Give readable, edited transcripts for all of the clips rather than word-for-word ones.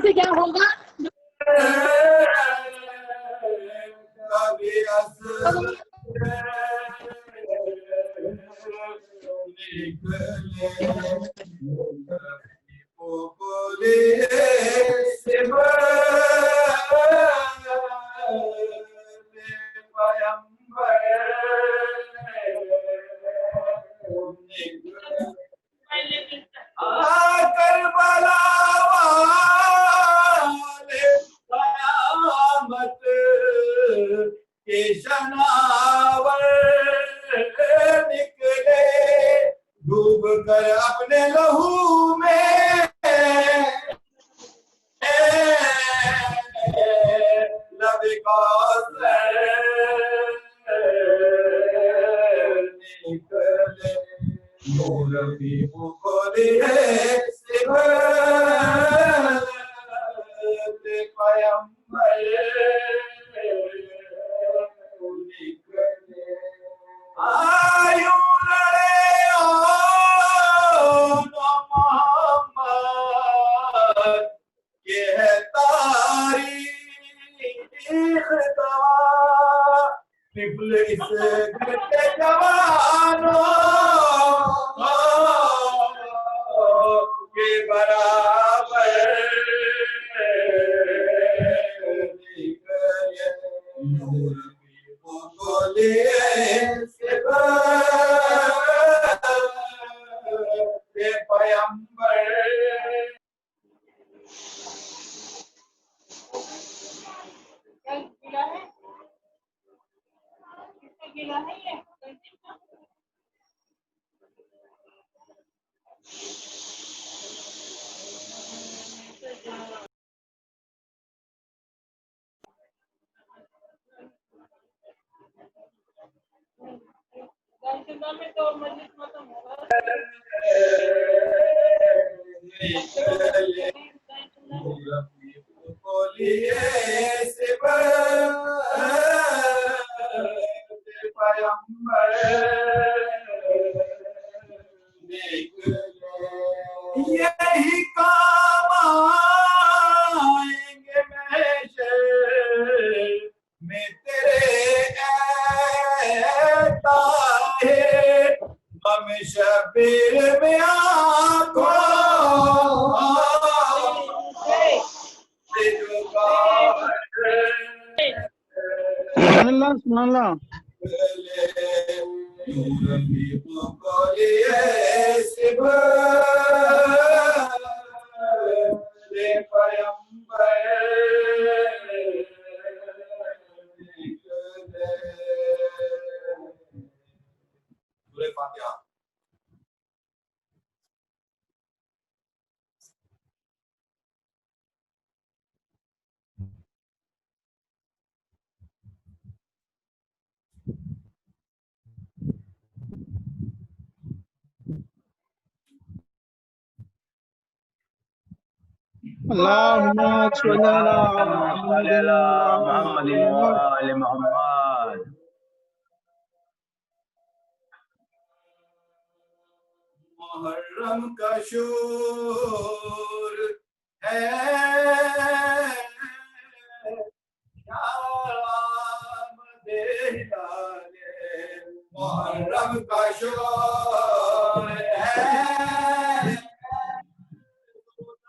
से क्या होगा? डूब कर अपने लहू में नबी कौसर निकले नूर भी मुकोलिए सिबते पैगंबर निकले आयु लड़े मोहम्मद ये है तारीख गवा तिफल इस घटे जवानों के बराबर निकले नूर भी मुकोलिए सिबते पैगंबर गीला है? किसका गीला है ये? गायत्री में तो मस्जिद खत्म होगा। यही काम आएंगे में तेरे ताहे हम शबीर में आँखों सुनाला अल्लाहुम्मा सल्ली अला मोहम्मद व आले मोहम्मद। मुहर्रम का शोर है मुहर्रम का शोर है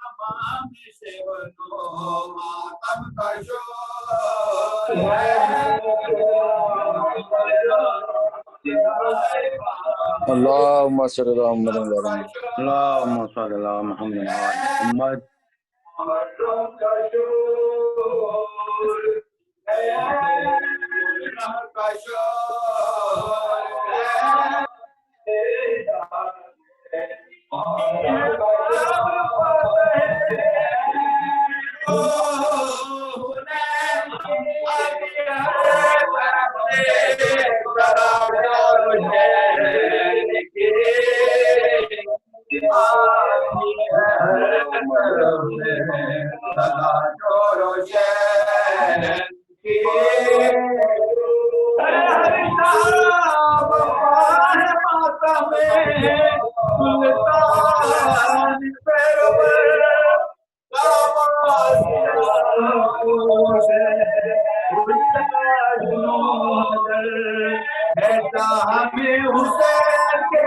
तमाम सेवनों मातम का शोर है अल्लाहुम्मा सल्ली अला मुहम्मद अल्लाहुम्मा सल्ली अला मुहम्मद व आले मोहम्मद। मुहर्रम का शोर है का शोर है। हमें हुसैन के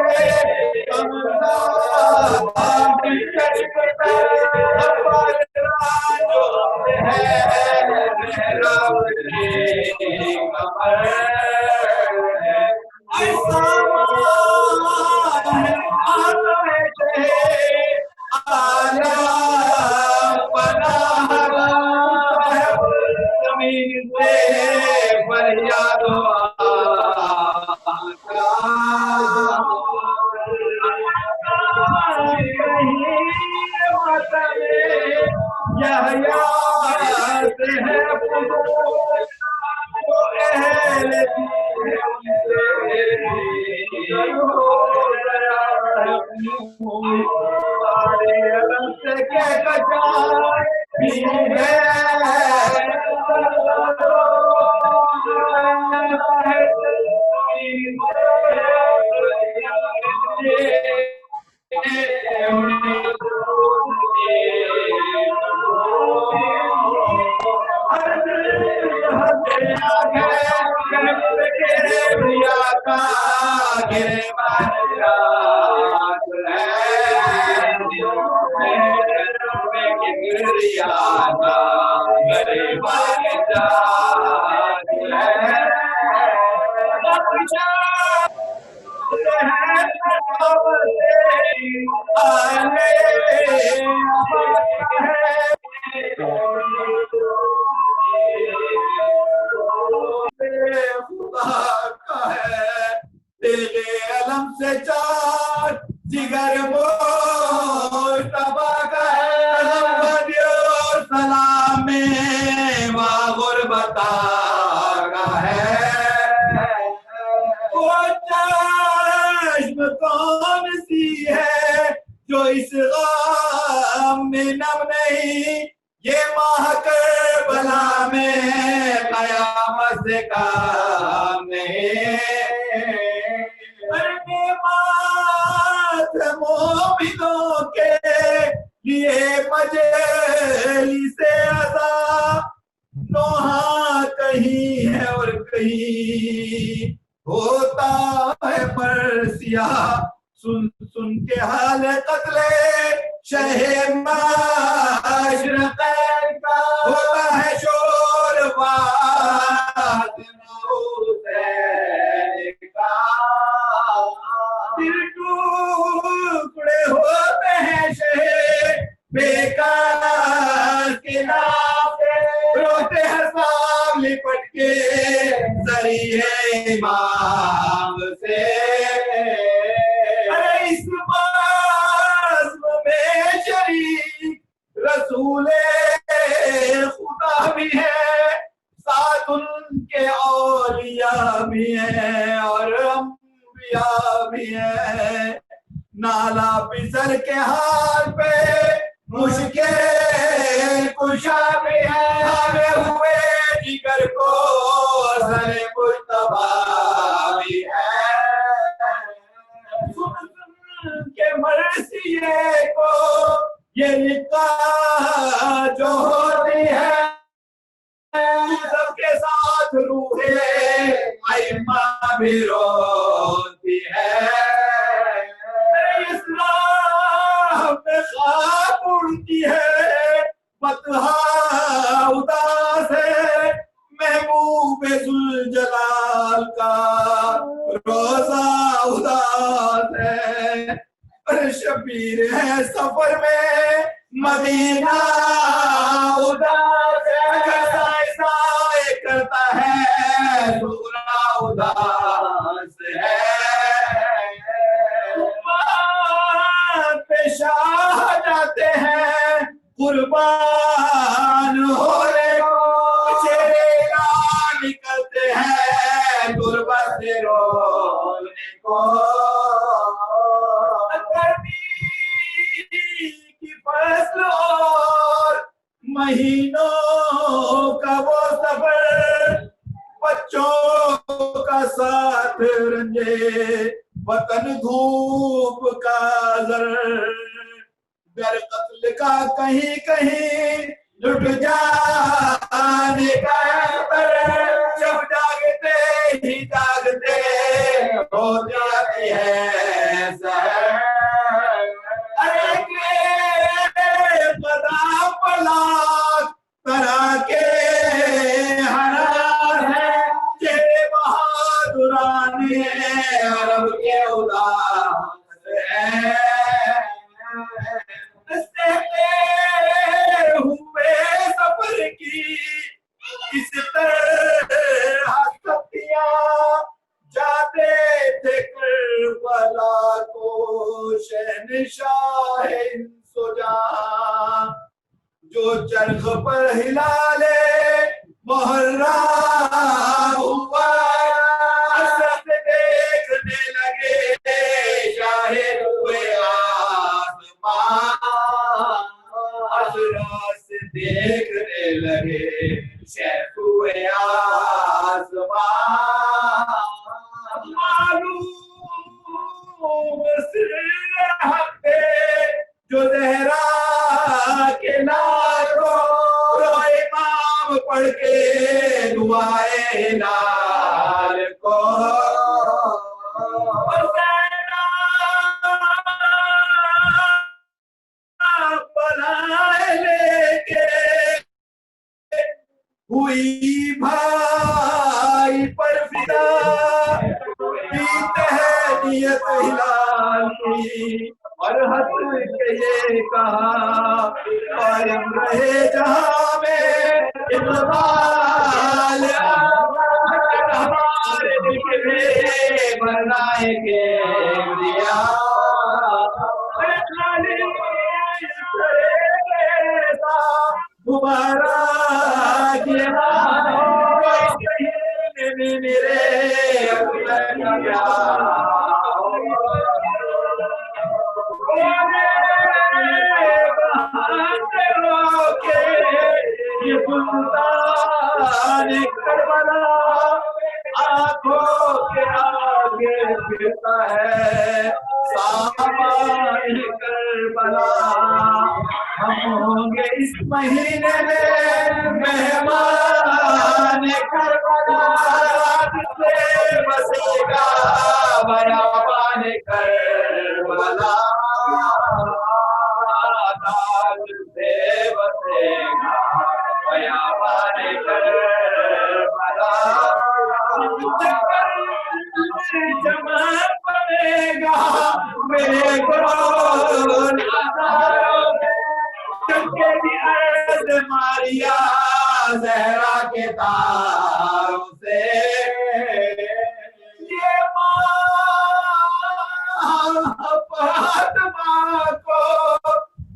जिगर मुस्तफा का सलाम में गुरबता का है। वो चश्म कौन सी है जो इस गम में नम नहीं, ये माह करबला में कयामत से काम नहीं। मोमिनों के लिए मजलिसे अज़ा नोहा कहीं है और कहीं होता है परसिया। सुन सुन के हाल कत्ले शहे माशरक़ का होता है शोर टुकड़े होते हैं शहे बेकार के नाम रोते हैं साम लिपट के जरिए इमाम से। अरे इस बाज़्म में शरीक रसूले खुदा भी है, साथ उनके औलिया भी है और अंबिया भी है। नाला पिसर के हाल पे मुश्किल कुशा भी है, हमें हुए जिगर को असर मुस्तफा भी है। सुन सुन के मरसिए को ये लिखा जो होती है, सबके साथ रूहे आइमा भी रोती है। इस्लाम में ख्वाब उड़ती है, बतहा उदास है, महबूब जुलजलाल का रोजा उदास है। अरे शबीर है सफर में मदीना उदास है, करता है सुना उदास है। पेश आ जाते हैं कुर्बान होने को, चेहरे निकलते हैं गुर्बत से रोने को। गर्मी की फसल और महीनों का वो सफर, बच्चों का साथ रंजे वतन धूप का जर, घर कत्ल का कहीं कहीं लुट जाने का पर, जब जागते ही जागते हो जाती है सहर। अरे के बदा पलाक तरह के हरार है, चेहरे बहादुराने अरब के उदास है। हुए सफर की इस तरह सतियां, जाते थे करबला को शहनशाह इंसुजां, जो चरख पर हिला ले मुहर्रा हुआ, असरत देखने लगे शाहे हुए आसमां, असरत देखने लगे शाहे हुए आसमां। मालूम सिर जो जहरा के लालो इमाम पढ़ के दुआए लाल को, बनाए लेके हुई भाई पर फिदा, पीते है नियत हिलाल की और हंस के ये कहा, कायम रहे जहां में इक़बाल, हमारे दिखे बनाए के दिया। दोबारा मेरे ये सुल्तान करबला आंखों के आगे फिरता है सामान करबला। हम होंगे इस महीने में मेहमान करबला, से बसेगा बयाबान करबला, से बसेगा बयाबान करबला। जमा पड़ेगा मेरे को मारिया जहरा के तारों से, ये फातिमा को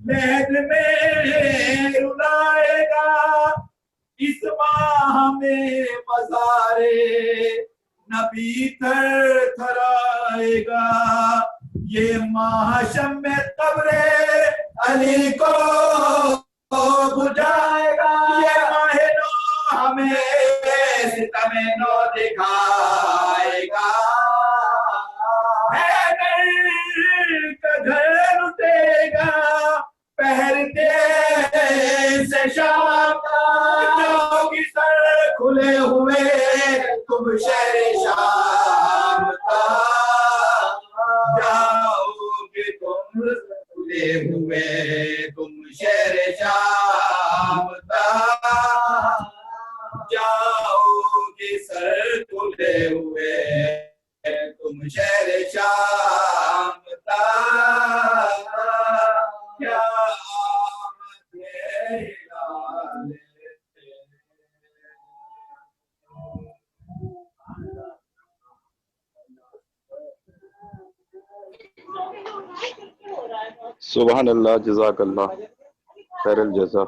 महद में रुलाएगा, इस माह में मज़ारे नबी थर थराएगा, ये माह शम्मे कब्रे अली को बुझाएगा, ये माहे नो हमें सितमे नो दिखाएगा। घर लुटेगा पहरते से शाम, जाओगी सर खुले हुए तुम शहर शाम का, जाओगे तुम खुले हुए तुम शहर शाम का, जाओगे सर खुले हुए तुम शहर शाम का। क्या आमद है हिलाल सुबहान अल्लाह, जज़ाकल्लाह खैरल जज़ा।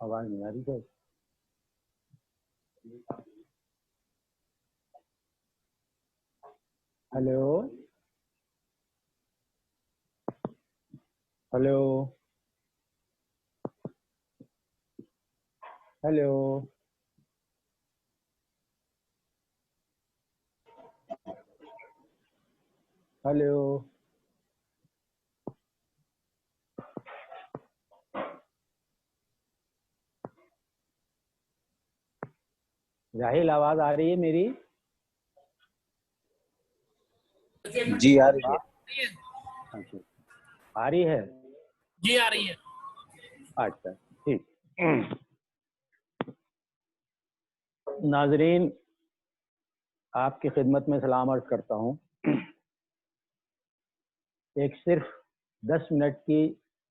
आवाज नहीं आ रही है। Hello hello hello hello. जाहिल, आवाज आ रही है मेरी? जी आ रही है। अच्छा, आ रही है? जी आ रही है। अच्छा ठीक। नाजरीन, आपकी खिदमत में सलाम अर्ज करता हूँ। एक सिर्फ 10 मिनट की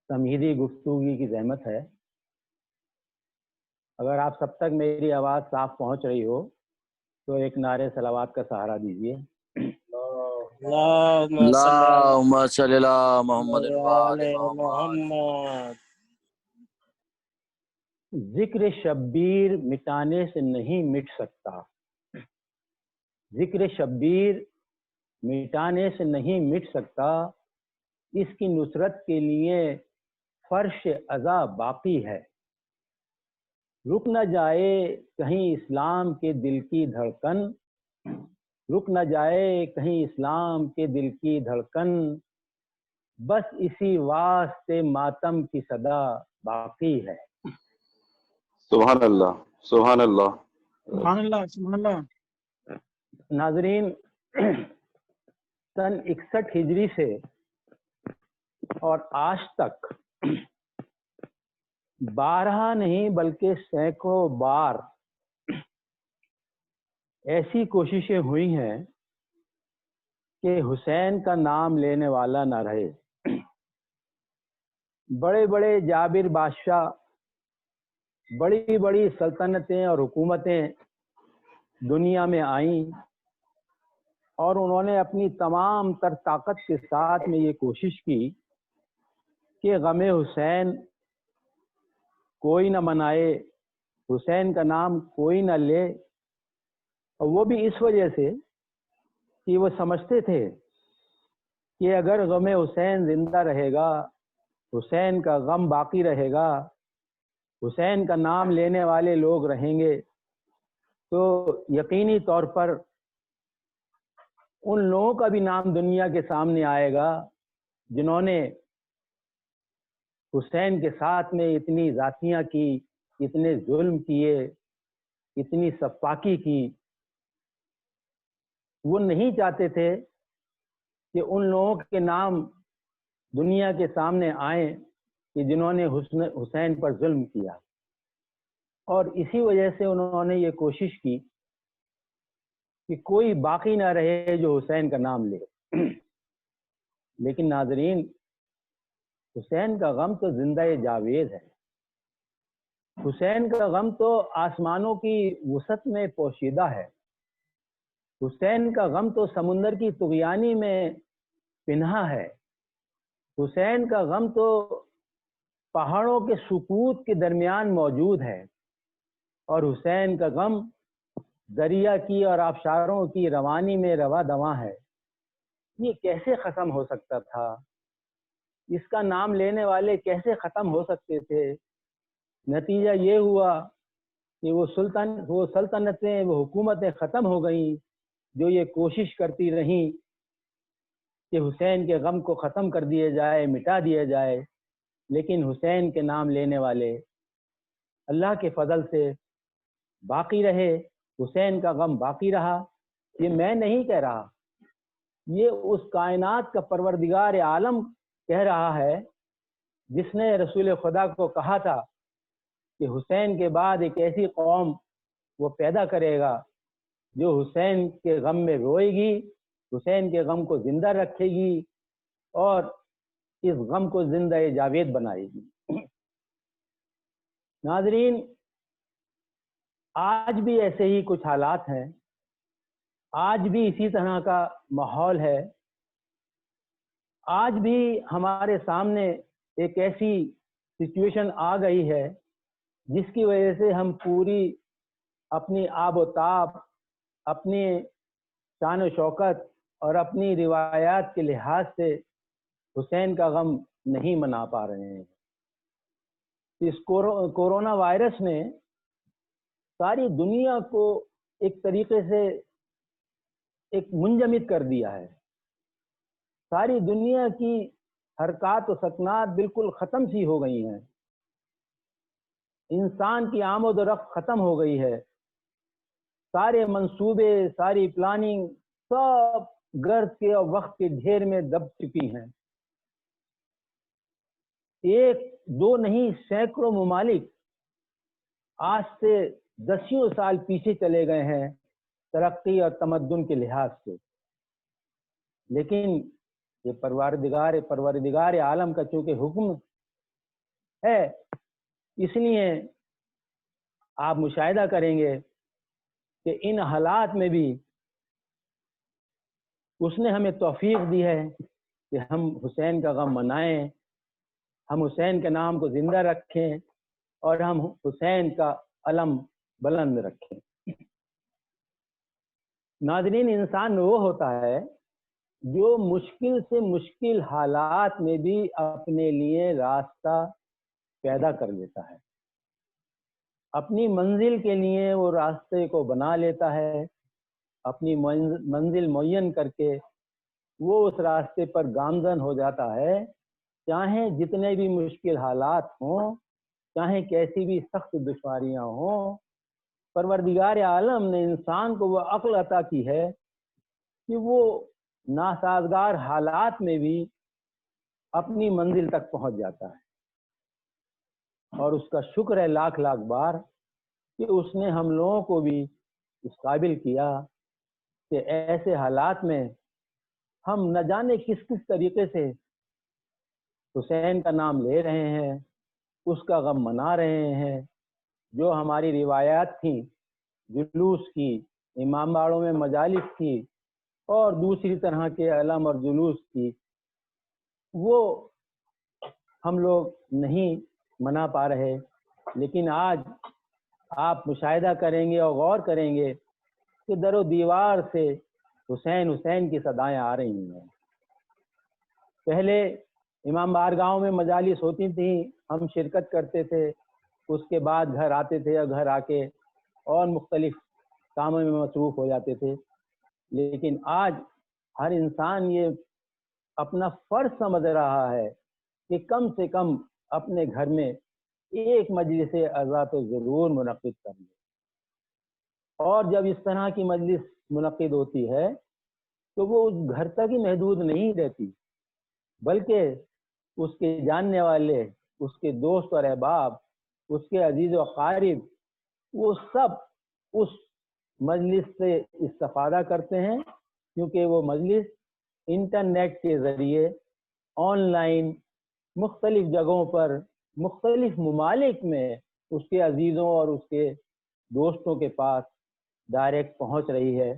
तमहीदी गुफ्तगू की ज़हमत है। अगर आप सब तक मेरी आवाज़ साफ पहुँच रही हो तो एक नारे सलावत का सहारा दीजिए। अल्लाहुम्मा सल्ली अला मुहम्मद व आले मोहम्मद। जिक्र शब्बीर मिटाने से नहीं मिट सकता। जिक्र शब्बीर मिटाने से नहीं मिट सकता। इसकी नुसरत के लिए फर्श अज़ा बाकी है। रुक न जाए कहीं इस्लाम के दिल की धड़कन। रुक न जाए कहीं इस्लाम के दिल की धड़कन। बस इसी वास्ते मातम की सदा बाकी है। सुभान अल्लाह, सुभान अल्लाह। सुभान अल्लाह, सुभान अल्लाह। नाजरीन, सन 61 हिजरी से और आज तक 12 नहीं बल्कि सैकड़ों बार ऐसी कोशिशें हुई हैं कि हुसैन का नाम लेने वाला ना रहे। बड़े बड़े जाबिर बादशाह, बड़ी बड़ी सल्तनतें और हुकूमतें दुनिया में आईं और उन्होंने अपनी तमाम तर ताकत के साथ में ये कोशिश की कि गमे हुसैन कोई न मनाए, हुसैन का नाम कोई न ले। और वो भी इस वजह से कि वो समझते थे कि अगर गमे हुसैन जिंदा रहेगा, हुसैन का गम बाकी रहेगा, हुसैन का नाम लेने वाले लोग रहेंगे, तो यकीनी तौर पर उन लोगों का भी नाम दुनिया के सामने आएगा जिन्होंने हुसैन के साथ में इतनी जातियां की, इतने जुल्म किए, इतनी सफाकी की। वो नहीं चाहते थे कि उन लोगों के नाम दुनिया के सामने आए कि जिन्होंने हुसैन पर जुल्म किया। और इसी वजह से उन्होंने ये कोशिश की कि कोई बाकी ना रहे जो हुसैन का नाम ले। लेकिन नाजरीन, हुसैन का गम तो जिंदा जावेद है। हुसैन का गम तो आसमानों की वसत में पोशीदा है। हुसैन का गम तो समुंदर की तुगयानी में पिन्हा है। हुसैन का गम तो पहाड़ों के सुकूत के दरमियान मौजूद है। और हुसैन का गम दरिया की और आबशारों की रवानी में रवा दवा है। ये कैसे ख़त्म हो सकता था? इसका नाम लेने वाले कैसे ख़त्म हो सकते थे? नतीजा ये हुआ कि वो सल्तनतें, वो हुकूमतें ख़त्म हो गईं जो ये कोशिश करती रहीं कि हुसैन के गम को ख़त्म कर दिया जाए, मिटा दिया जाए। लेकिन हुसैन के नाम लेने वाले अल्लाह के फजल से बाकी रहे। हुसैन का गम बाकी रहा। ये मैं नहीं कह रहा, ये उस कायनात का परवरदिगार आलम कह रहा है जिसने रसूल खुदा को कहा था कि हुसैन के बाद एक ऐसी कौम वो पैदा करेगा जो हुसैन के गम में रोएगी, हुसैन के गम को जिंदा रखेगी और इस गम को जिंदा जावेद बनाएगी। नाजरीन, आज भी ऐसे ही कुछ हालात हैं, आज भी इसी तरह का माहौल है। आज भी हमारे सामने एक ऐसी सिचुएशन आ गई है जिसकी वजह से हम पूरी अपनी आबो ताब, अपनी शान शौकत और अपनी रिवायात के लिहाज से हुसैन का गम नहीं मना पा रहे हैं। इस कोरोना वायरस ने सारी दुनिया को एक तरीके से एक मुंजमद कर दिया है। सारी दुनिया की हरकत और सकनात बिल्कुल ख़त्म सी हो गई हैं। इंसान की आमद और रफ्त ख़त्म हो गई है। सारे मंसूबे, सारी प्लानिंग सब गर्द के और वक्त के ढेर में दब चुकी हैं। एक दो नहीं, सैकड़ों मुमालिक आज से दसियों साल पीछे चले गए हैं तरक्की और तमद्दुन के लिहाज से। लेकिन ये परवरदिगार आलम का चूंकि हुक्म है, इसलिए आप मुशाहिदा करेंगे कि इन हालात में भी उसने हमें तौफीक दी है कि हम हुसैन का गम मनाएं, हम हुसैन के नाम को जिंदा रखें और हम हुसैन का अलम बुलंद रखें। नाज़रीन, इंसान वो होता है जो मुश्किल से मुश्किल हालात में भी अपने लिए रास्ता पैदा कर लेता है। अपनी मंजिल के लिए वो रास्ते को बना लेता है। अपनी मंजिल मुय्यन करके वो उस रास्ते पर गामजन हो जाता है, चाहे जितने भी मुश्किल हालात हों, चाहे कैसी भी सख्त दुश्वारियां हों। परवरदिगार आलम ने इंसान को वह अक्ल अता की है कि वो नासाजगार हालात में भी अपनी मंजिल तक पहुंच जाता है। और उसका शुक्र है लाख लाख बार कि उसने हम लोगों को भी इस काबिल किया कि ऐसे हालात में हम न जाने किस किस तरीके से हुसैन का नाम ले रहे हैं, उसका गम मना रहे हैं। जो हमारी रिवायात थी जुलूस की, इमाम बाड़ों में मजालिस की और दूसरी तरह के अलम और जुलूस की, वो हम लोग नहीं मना पा रहे। लेकिन आज आप मुशाहिदा करेंगे और गौर करेंगे कि दरो दीवार से हुसैन हुसैन की सदाएं आ रही हैं। पहले इमाम बारगाहों में मजालिस होती थी, हम शिरकत करते थे, उसके बाद घर आते थे और घर आके और मुख्तलिफ कामों में मसरूफ़ हो जाते थे। लेकिन आज हर इंसान ये अपना फ़र्ज समझ रहा है कि कम से कम अपने घर में एक मजलिस अज़ा तो ज़रूर मुनक़्क़िद कर ले। और जब इस तरह की मजलिस मुनक़्क़िद होती है तो वो उस घर तक ही महदूद नहीं रहती, बल्कि उसके जानने वाले, उसके दोस्त और अहबाब, उसके अजीज़ व क़ारिब, वो सब उस मजलिस से इस्तिफ़ादा करते हैं, क्योंकि वो मजलिस इंटरनेट के ज़रिए ऑनलाइन मुख्तलिफ जगहों पर मुख्तलिफ ममालिक में उसके अजीज़ों और उसके दोस्तों के पास डायरेक्ट पहुंच रही है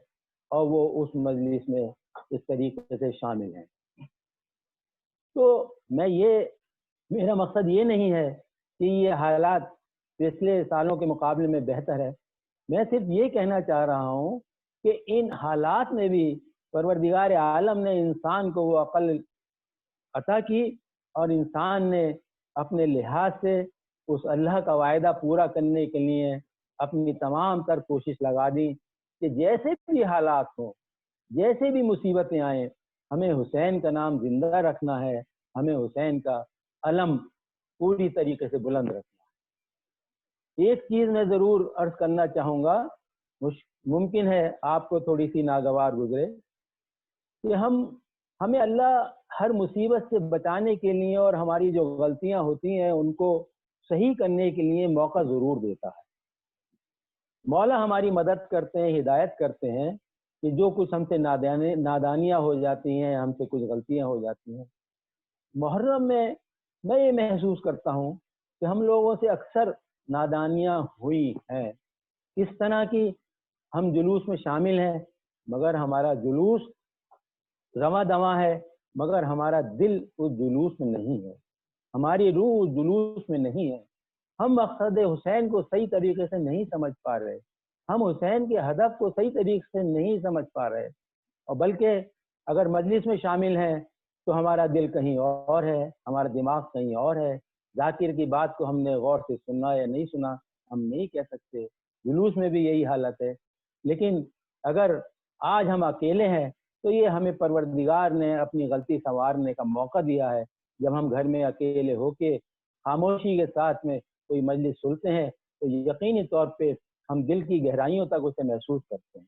और वो उस मजलिस में इस तरीके से शामिल हैं। तो मेरा मकसद ये नहीं है कि ये हालात पिछले सालों के मुकाबले में बेहतर है। मैं सिर्फ ये कहना चाह रहा हूँ कि इन हालात में भी परवरदिगार आलम ने इंसान को वो अक़ल अता की और इंसान ने अपने लिहाज से उस अल्लाह का वायदा पूरा करने के लिए अपनी तमाम तर कोशिश लगा दी कि जैसे भी हालात हों, जैसे भी मुसीबतें आएँ, हमें हुसैन का नाम जिंदा रखना है, हमें हुसैन का अलम पूरी तरीके से बुलंद रखना है। एक चीज़ मैं ज़रूर अर्ज़ करना चाहूँगा, मुमकिन है आपको थोड़ी सी नागवार गुजरे। कि हमें अल्लाह हर मुसीबत से बचाने के लिए और हमारी जो गलतियां होती हैं उनको सही करने के लिए मौका ज़रूर देता है। मौला हमारी मदद करते हैं, हिदायत करते हैं कि जो कुछ हमसे नादानियाँ हो जाती हैं, हमसे कुछ गलतियां हो जाती हैं। मुहर्रम में मैं ये महसूस करता हूँ कि हम लोगों से अक्सर नादानियाँ हुई हैं, इस तरह की हम जुलूस में शामिल हैं मगर हमारा जुलूस रवा दवा है, मगर हमारा दिल उस जुलूस में नहीं है, हमारी रूह उस जुलूस में नहीं है। हम मकसद हुसैन को सही तरीके से नहीं समझ पा रहे, हम हुसैन के हदफ को सही तरीके से नहीं समझ पा रहे, और बल्कि अगर मजलिस में शामिल हैं तो हमारा दिल कहीं और है, हमारा दिमाग कहीं और है। जाकिर की बात को हमने गौर से सुना या नहीं सुना हम नहीं कह सकते, जुलूस में भी यही हालत है। लेकिन अगर आज हम अकेले हैं तो ये हमें परवरदिगार ने अपनी गलती संवारने का मौका दिया है। जब हम घर में अकेले होके खामोशी के साथ में कोई मजलिस सुनते हैं तो यकीनी तौर पे हम दिल की गहराइयों तक उसे महसूस करते हैं।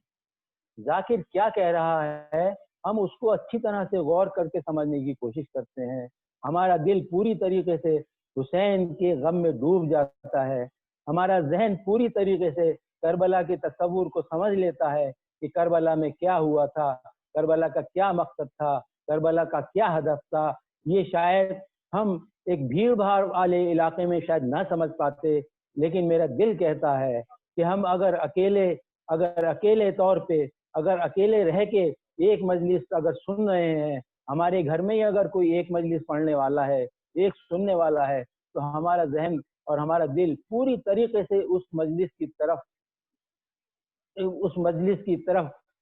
जाकिर क्या कह रहा है हम उसको अच्छी तरह से गौर करके समझने की कोशिश करते हैं। हमारा दिल पूरी तरीके से हुसैन के गम में डूब जाता है, हमारा जहन पूरी तरीके से करबला के तस्वुर को समझ लेता है कि करबला में क्या हुआ था, करबला का क्या मकसद था, करबला का क्या हदफ था। ये शायद हम एक भीड़ भाड़ वाले इलाके में शायद ना समझ पाते, लेकिन मेरा दिल कहता है कि हम अगर अकेले तौर पे अगर अकेले रह के एक मजलिस अगर सुन रहे हैं, हमारे घर में ही अगर कोई एक मजलिस पढ़ने वाला है, एक सुनने वाला है, तो हमारा जहन और हमारा दिल पूरी तरीके से उस मजलिस की तरफ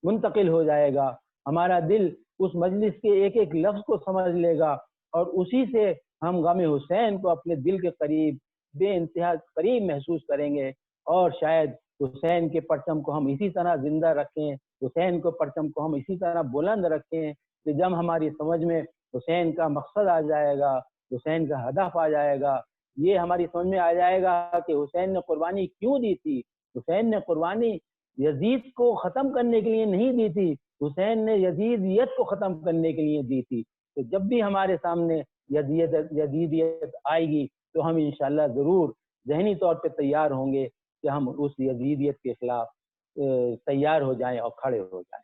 मुंतकिल हो जाएगा। हमारा दिल उस मजलिस के एक एक लफ्ज को समझ लेगा और उसी से हम गम हुसैन को अपने दिल के करीब बेइंतहा करीब महसूस करेंगे। और शायद हुसैन के परचम को हम इसी तरह जिंदा रखें, हुसैन को परचम को हम इसी तरह बुलंद रखें कि जब हमारी समझ में हुसैन का मकसद आ जाएगा, हुसैन का हदफ आ जाएगा, ये हमारी समझ में आ जाएगा कि हुसैन ने कुर्बानी क्यों दी थी। हुसैन ने कुर्बानी यजीद को ख़त्म करने के लिए नहीं दी थी, हुसैन ने यजीदियत को ख़त्म करने के लिए दी थी। तो जब भी हमारे सामने यजीदियत आएगी तो हम इंशाअल्लाह ज़रूर ज़हनी तौर पे तैयार होंगे कि हम उस यजीदियत के खिलाफ तैयार हो जाएं और खड़े हो जाएं।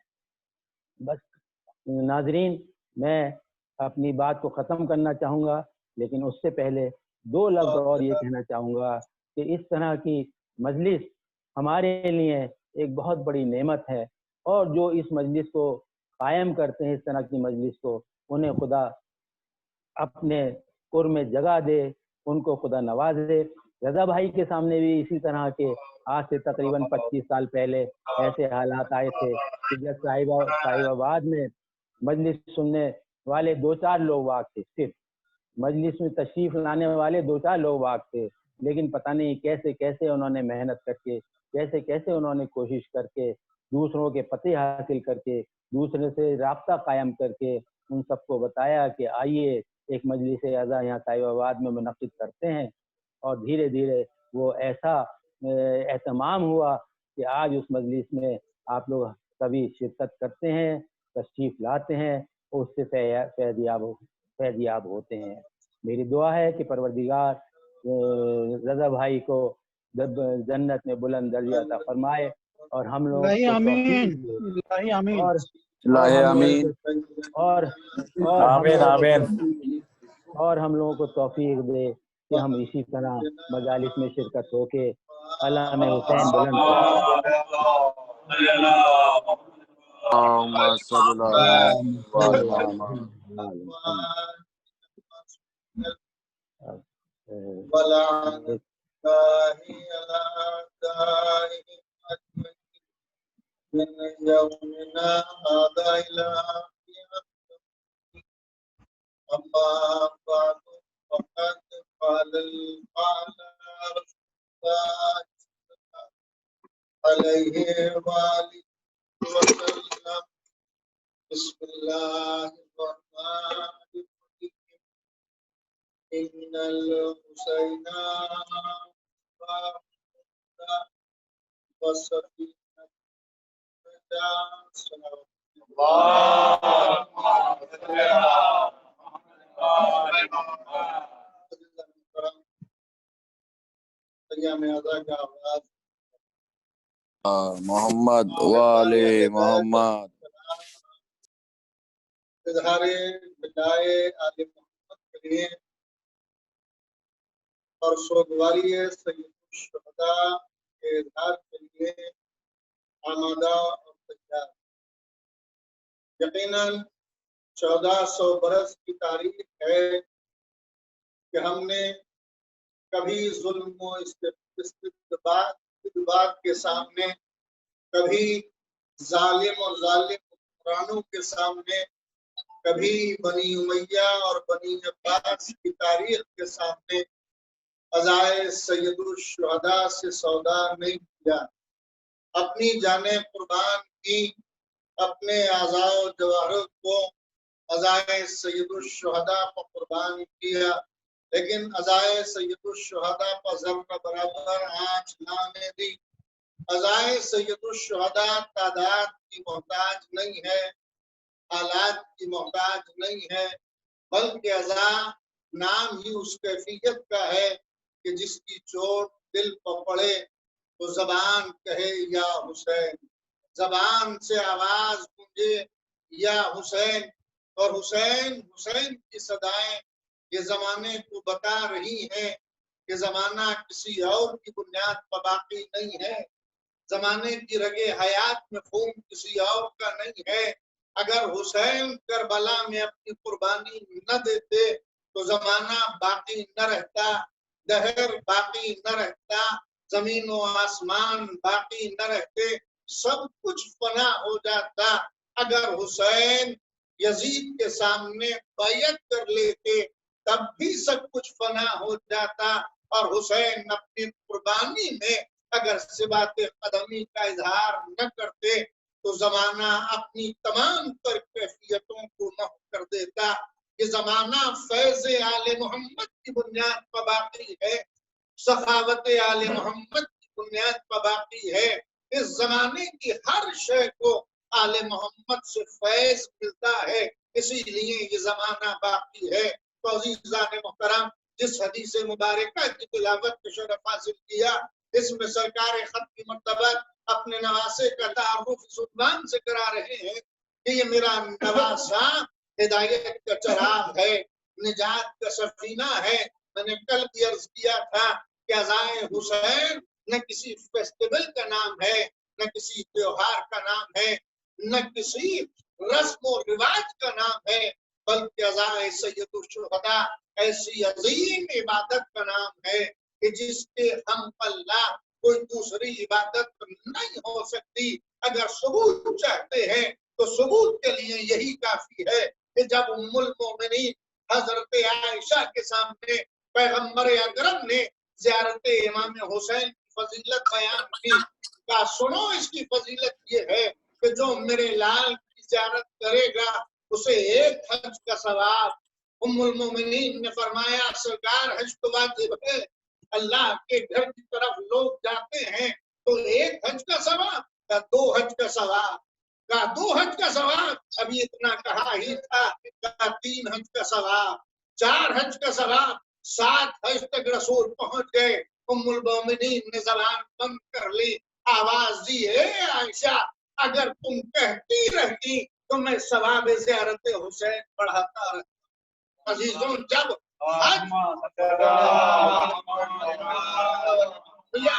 बस नाजरीन, मैं अपनी बात को ख़त्म करना चाहूँगा, लेकिन उससे पहले दो लफ्ज़ और ये कहना चाहूँगा कि इस तरह की मजलिस हमारे लिए एक बहुत बड़ी नेमत है, और जो इस मजलिस को कायम करते हैं, इस तरह की मजलिस को, उन्हें खुदा अपने कुर में जगह दे, उनको खुदा नवाज दे। रजा भाई के सामने भी इसी तरह के आज से तकरीबन 25 साल पहले ऐसे हालात आए थे कि जब साहिबाबाद में मजलिस सुनने वाले 2-4 लोग वाक थे, सिर्फ मजलिस में तशरीफ लाने वाले 2-4 लोग वाक थे, लेकिन पता नहीं कैसे कैसे उन्होंने मेहनत करके, कैसे कैसे उन्होंने कोशिश करके, दूसरों के पते हासिल करके, दूसरे से राब्ता कायम करके उन सबको बताया कि आइए एक मजलिस अज़ा यहाँ साहिबाबाद में मुनक़िद करते हैं। और धीरे धीरे वो ऐसा एहतमाम हुआ कि आज उस मजलिस में आप लोग सभी शिरकत करते हैं, तशरीफ लाते हैं, उससे फैज़याब होते हैं। मेरी दुआ है कि परवरदिगार रज़ा भाई को जन्नत में बुलंद दर्जा अता फरमाए और हम लोग इलाही को आमीन, तौफीक दे, इलाही आमीन। और इलाही हम आमीन। लोग और हम आमीन लोगों आमीन। को और हम लोगों को तौफीक दे कि हम इसी तरह मजालिस में शिरकत होके अल्लाह में हुसैन बुलंद करें। अल्लाहुम्मा सल्ली अला मोहम्मद वाले मोहम्मद। इजहारे बिदाए आले मोहम्मद के लिए और सोगवारी सैयद शुहदा के इजहार के लिए आमादा और तैयार। यकीनन 1400 बरस की तारीख है कि हमने कभी जुल्म और इस्तिबाद के सामने, कभी जालिम और जालिम हुक्मरानों के सामने, कभी बनी उमैया और बनी अब्बास की तारीख के सामने अज़ाए सैयदुल शुहदा से सौदा नहीं किया। अपनी जाने कुर्बान की, अपने आज़ाओ जवाहर को अज़ाए सैयदुल शुहदा पर कुर्बान किया, लेकिन अज़ाए सैयदुल शुहदा पर ज़र्रा बराबर आँच लाने दी। अज़ाए सैयदुल शुहदा तादाद की मोहताज नहीं है, हालात की मोहताज नहीं है, बल्कि अज़ा नाम ही उस कैफियत का है कि जिसकी चोट दिल पर पड़े तो जबान कहे या हुसैन, जबान से आवाज गूंजे या हुसैन, और हुसैन हुसैन की सदाएं ये जमाने को बता रही हैं कि जमाना किसी और की बुनियाद पर बाकी नहीं है, जमाने की रगे हयात में खून किसी और का नहीं है। अगर हुसैन करबला में अपनी कुर्बानी न देते तो जमाना बाकी न रहता, दहर बाकी न रहता, जमीन व आसमान बाकी न रहते, सब कुछ फना हो जाता। अगर हुसैन यजीद के सामने बैयत कर लेते तब भी सब कुछ फना हो जाता, और हुसैन अपनी कुर्बानी में अगर सिबात कदमी का इजहार न करते तो जमाना अपनी तमाम तर कैफियतों को महव कर देता। ये जमाना फैज़ आले मोहम्मद की बुनियाद पर बाकी है, सखावत आले मोहम्मद की बुनियाद पर बाकी है। इस जमाने की हर शय को आले मोहम्मद से फैज मिलता है, इसीलिए ये जमाना बाकी है। तो अज़ीज़ान मोहतरम, जिस हदीस मुबारका की तिलावत के शरफ हासिल किया, इसमें सरकार खत की मर्तबत अपने नवासे का तारुफ सुल्तान से करा रहे हैं कि ये मेरा नवासा हिदायत का चराग है, निजात का सफीना है। मैंने कल भी अर्ज किया था कि अज़ाए हुसैन न किसी फेस्टिवल का नाम है, न किसी त्योहार का नाम है, न किसी रस्म और रिवाज का नाम है, बल्कि अज़ाए सैयदुल शुहदा ऐसी अजीम इबादत का नाम है कि जिसके हम अल्लाह कोई दूसरी इबादत नहीं हो सकती। अगर सबूत चाहते हैं तो सबूत के लिए यही काफी है कि जब उम्मुल मोमिनीन हजरत आयशा के सामने पैगंबर अकरम ने ज़ियारत इमाम हुसैन की फजीलत बयान की, का सुनो इसकी फजीलत ये है कि जो मेरे लाल की ज़ियारत करेगा उसे एक हज का सवाब। उम्मुल मोमिनीन ने फरमाया, सरकार हज तो वाजिब है, अल्लाह के घर की तरफ लोग जाते हैं तो एक हज का सवाब का 2 हज का सवाब, का 2 हज का सवाब, अभी इतना कहा ही था, का 3 हज का सवाब, 4 हज का सवाब, 7 हज तक रसूल पहुंच गए। उम्मुल मोमिनीन ने ज़बान बंद कर ली, आवाज दी, है आयशा अगर तुम कहती रहती तो मैं सवाब ज़ियारत हुसैन बढ़ाता रहता। अजीजों, जब या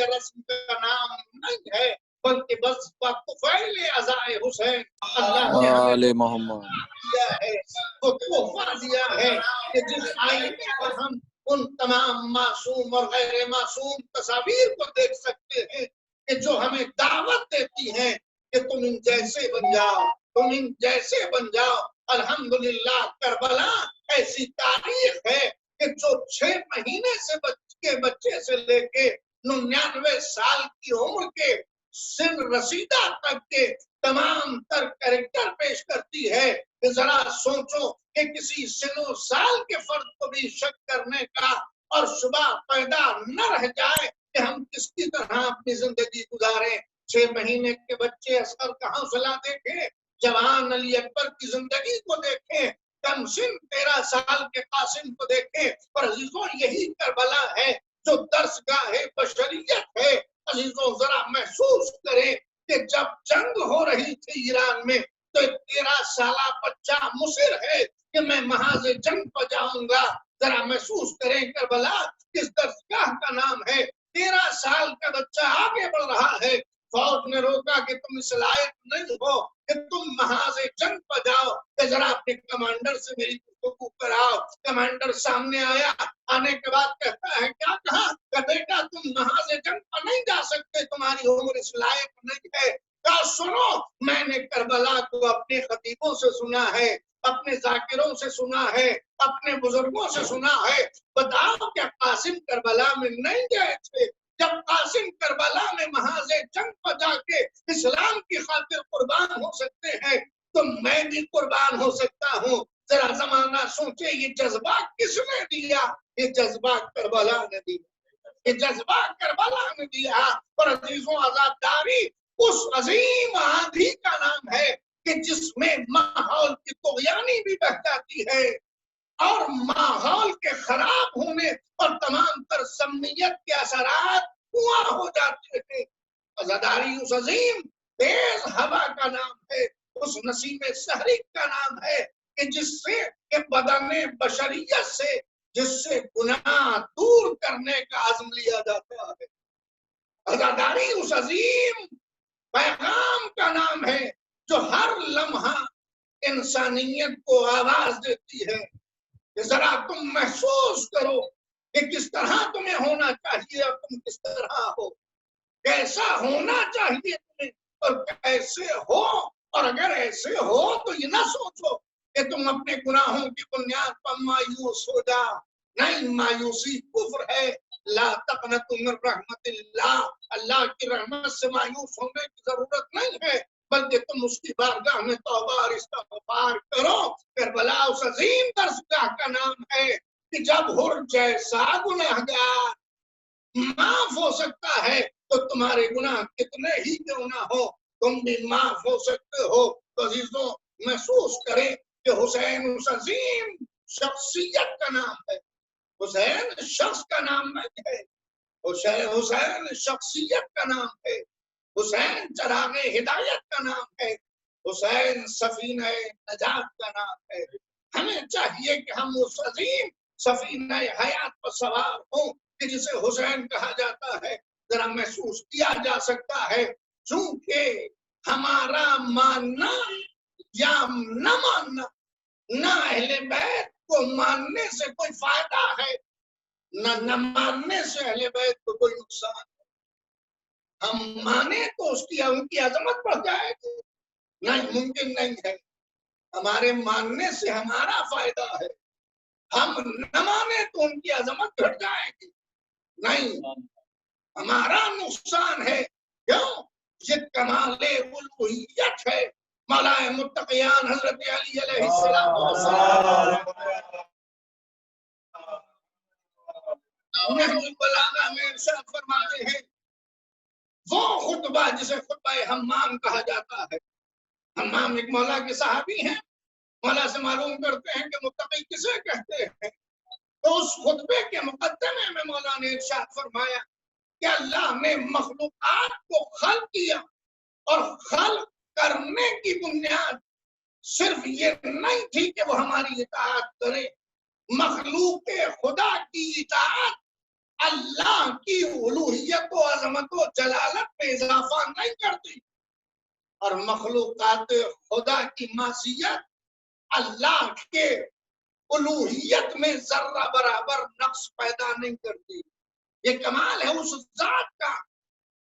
रस्म का नाम नहीं है, बल्कि बस अज़ाए हुसैन अल्लाह ने वाले मोहम्मद दिया है, तो तोहफा दिया है कि जिस आईने पर हम उन तमाम मासूम और गैर मासूम तस्वीर को देख सकते हैं कि जो हमें दावत देती हैं कि तुम इन जैसे बन जाओ, तुम इन जैसे बन जाओ। अल्हम्दुलिल्लाह, करबला ऐसी तारीख है कि जो 6 महीने से बच्चे से लेके 99 साल की उम्र के सिन रसीदा तक के तमाम तर कैरेक्टर पेश करती है। जरा सोचो कि किसी सिनो साल के फर्द को भी शक करने का और शुबा पैदा न रह जाए कि हम किसकी तरह अपनी जिंदगी गुजारें। 6 महीने के बच्चे असगर का हौसला देखे, जवान अली अकबर की जिंदगी को देखे, कमसिन 13 साल के कासिम को देखे। और अजीजों यही करबला है जो दर्सगाह है बशरियत है। अजीजों जरा महसूस करें कि जब जंग हो रही थी ईरान में तो 13 साला बच्चा मुसिर है कि मैं महाज जंग पर जाऊंगा। जरा महसूस करें करबला किस दर्सगाह का नाम है। 13 साल का बच्चा आगे बढ़ रहा है, फौज ने रोका कि तुम इस लायक नहीं हो कि तुम महाज जंग पर जाओ, कि जरा अपने कमांडर से मेरी गुफ्तगू कराओ। कमांडर सामने आया, आने के बाद कहता है क्या कहा? कि बेटा तुम महाज जंग पर नहीं जा सकते, तुम्हारी उम्र इस लायक नहीं है। क्या सुनो, मैंने करबला को अपने खतीबों से सुना है, अपने जाकिरों से सुना है, अपने बुजुर्गों से सुना है। बताओ क्या कासिम करबला में नहीं गए थे? जब कासिम करबला में महाज जंग पर जाके इस्लाम की खातिर कुर्बान हो सकते हैं तो मैं भी कुर्बान हो सकता हूँ। जरा जमाना सोचे ये जज्बा किसने दिया? ये जज्बा करबला ने दिया, ये जज्बा करबला ने दिया। और अजीजों आजादारी उस अजीम आंधी का नाम है कि जिसमें माहौल की तुगयानी भी बह जाती है और माहौल के खराब होने और तमाम तर सम्मियत के असरात कुआं हो जाते थे। आजादारी उस अजीम तेज हवा का नाम है, उस नसीम सहरी का नाम है कि जिससे के बदने बशरियत से जिससे गुनाह दूर करने का आज़म लिया जाता है। आजादारी उस अजीम पैगाम का नाम है जो हर लम्हा इंसानियत को आवाज देती है। जरा तुम महसूस करो कि किस तरह तुम्हें होना चाहिए और तुम किस तरह हो, कैसा होना चाहिए तुम्हें और कैसे हो। और अगर ऐसे हो तो ये ना सोचो कि तुम अपने गुनाहों की बुनियाद पर मायूस हो जाओ। नहीं, मायूसी कुफ्र है। ला तक़नतु मिन रहमतिल्लाह, अल्लाह की रहमत से मायूस होने की जरूरत नहीं है, बल्कि तुम उसकी बारगाह में तौबा और इस्तिग़फ़ार करो। करबला उस अजीम दर्सगाह का नाम है कि जब हुर जैसा गुनाहगार माफ हो सकता है तो तुम्हारे गुनाह कितने ही क्यों ना हो तुम भी माफ हो सकते हो। तो अजीजों महसूस करें कि हुसैन उस अजीम शख्सियत का नाम है। हुसैन शख्स का नाम नहीं है, हुसैन शख्सियत का नाम है। हुसैन चरागे हिदायत का नाम है, हुसैन सफीने नजात का नाम है। हमें चाहिए कि हम उस अजीम सफीने हयात पर सवार हों कि जिसे हुसैन कहा जाता है। जरा महसूस किया जा सकता है, चूंकि हमारा मानना या न मानना, न अहले बैत को मानने से कोई फायदा है, न मानने से अहले बैत को कोई नुकसान है। हम माने तो उसकी उनकी अजमत बढ़ जाएगी, नहीं, मुमकिन नहीं है। हमारे मानने से हमारा फायदा है, हम न माने तो उनकी अजमत घट जाएगी, नहीं, हमारा नुकसान है। क्यों? ये कमाले उलूहियत है। मौलाए मुत्तक़ियान हज़रत अली अलैहिस्सलाम नहजुल बलागा में इरशाद फरमाते हैं, वो खुतबा जिसे खुतबा हम्माम कहा जाता है। हम्माम एक मौला के सहाबी हैं। मौला से मालूम करते हैं कि मुत्तक़ी किसे कहते हैं। तो उस खुतबे के मुकद्दमे में मौला ने इरशाद फरमाया कि अल्लाह ने मखलूकात को खल्क़ किया और खल्क़ करने की बुनियाद सिर्फ ये नहीं थी कि वो हमारी इताअत करे। मखलूक खुदा की इताअत अल्लाह की उलूहियत व अज़मत व जलालत में इजाफा नहीं करती और मखलूकात खुदा की मासियत अल्लाह के उलूहियत में जर्रा बराबर नक्स पैदा नहीं करती। ये कमाल है उस जात का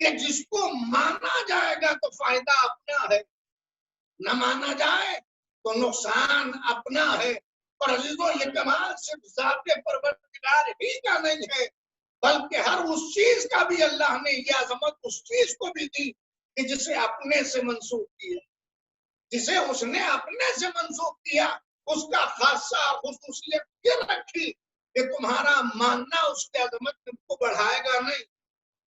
कि जिसको माना जाएगा तो फायदा अपना है, न माना जाए तो नुकसान अपना है। और अजीजों ये कमाल सिर्फ ज़ाते परवरदिगार ही का नहीं है, बल्कि हर उस चीज का भी अल्लाह ने यह अज़मत उस चीज को भी दी कि जिसे अपने से मंसूब किया, जिसे उसने अपने से मंसूब किया उसका खासा खुसूसियत ये रखी कि तुम्हारा मानना उसके अज़मत को बढ़ाएगा नहीं,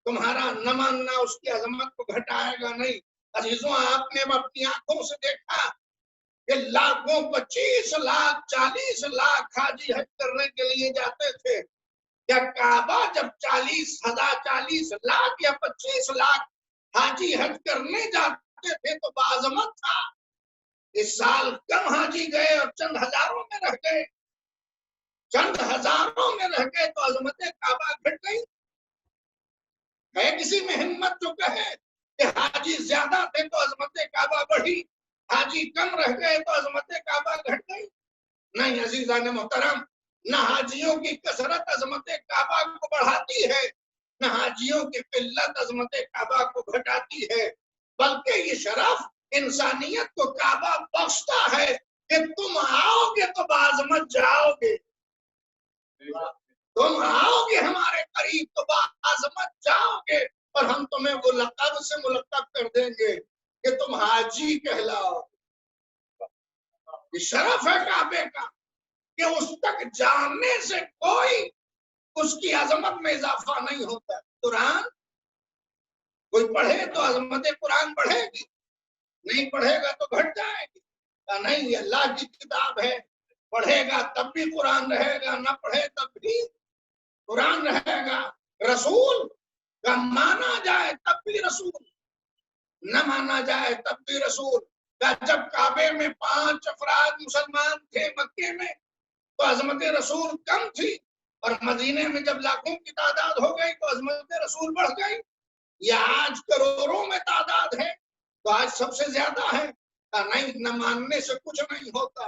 तुम्हारा न मानना उसकी अजमत को घटाएगा नहीं। अजीजों, आपने अपनी आंखों से देखा कि लाखों 25 लाख 40 लाख हाजी हज करने के लिए जाते थे। क्या काबा जब 40 लाख या 25 लाख हाजी हज करने जाते थे तो बाज़मत था। इस साल कम हाजी गए और चंद हजारों में रह गए, चंद हजारों में रह गए तो अजमत काबा घट गई। है किसी में हिम्मत जो कहे कि हाजी ज्यादा थे तो अजमत काबा बढ़ी, हाजी कम रह गए तो अजमत काबा घट गई? नहीं अजीजान मोहतरम, न हाजियों की कसरत अजमत काबा को बढ़ाती है, न हाजियों की किल्लत अजमत काबा को घटाती है, बल्कि ये शरफ इंसानियत को काबा बख्शता है कि तुम आओगे तो बाज़मत जाओगे, तुम आओगे हमारे करीब तो बाज़मत जाओगे, और हम तुम्हें वो लक़ब से मुलक़्क़ब कर देंगे कि तुम हाजी कहलाओ। ये शरफ है काबे का कि उस तक जाने से कोई उसकी अजमत में इजाफा नहीं होता। कुरान कोई पढ़े तो अजमत कुरान बढ़ेगी, नहीं पढ़ेगा तो घट जाएगी। नहीं, अल्लाह की किताब है, पढ़ेगा तब भी कुरान रहेगा, न पढ़े तब भी कुरान रहेगा। रसूल का माना जाए तब भी रसूल, न माना जाए तब भी रसूल। जब काबे में 5 अफराद मुसलमान थे मक्के में तो अजमत रसूल कम थी, और मदीने में जब लाखों की तादाद हो गई तो अजमत रसूल बढ़ गई। या आज करोड़ों में तादाद है तो आज सबसे ज्यादा है। नहीं, न मानने से कुछ नहीं होता,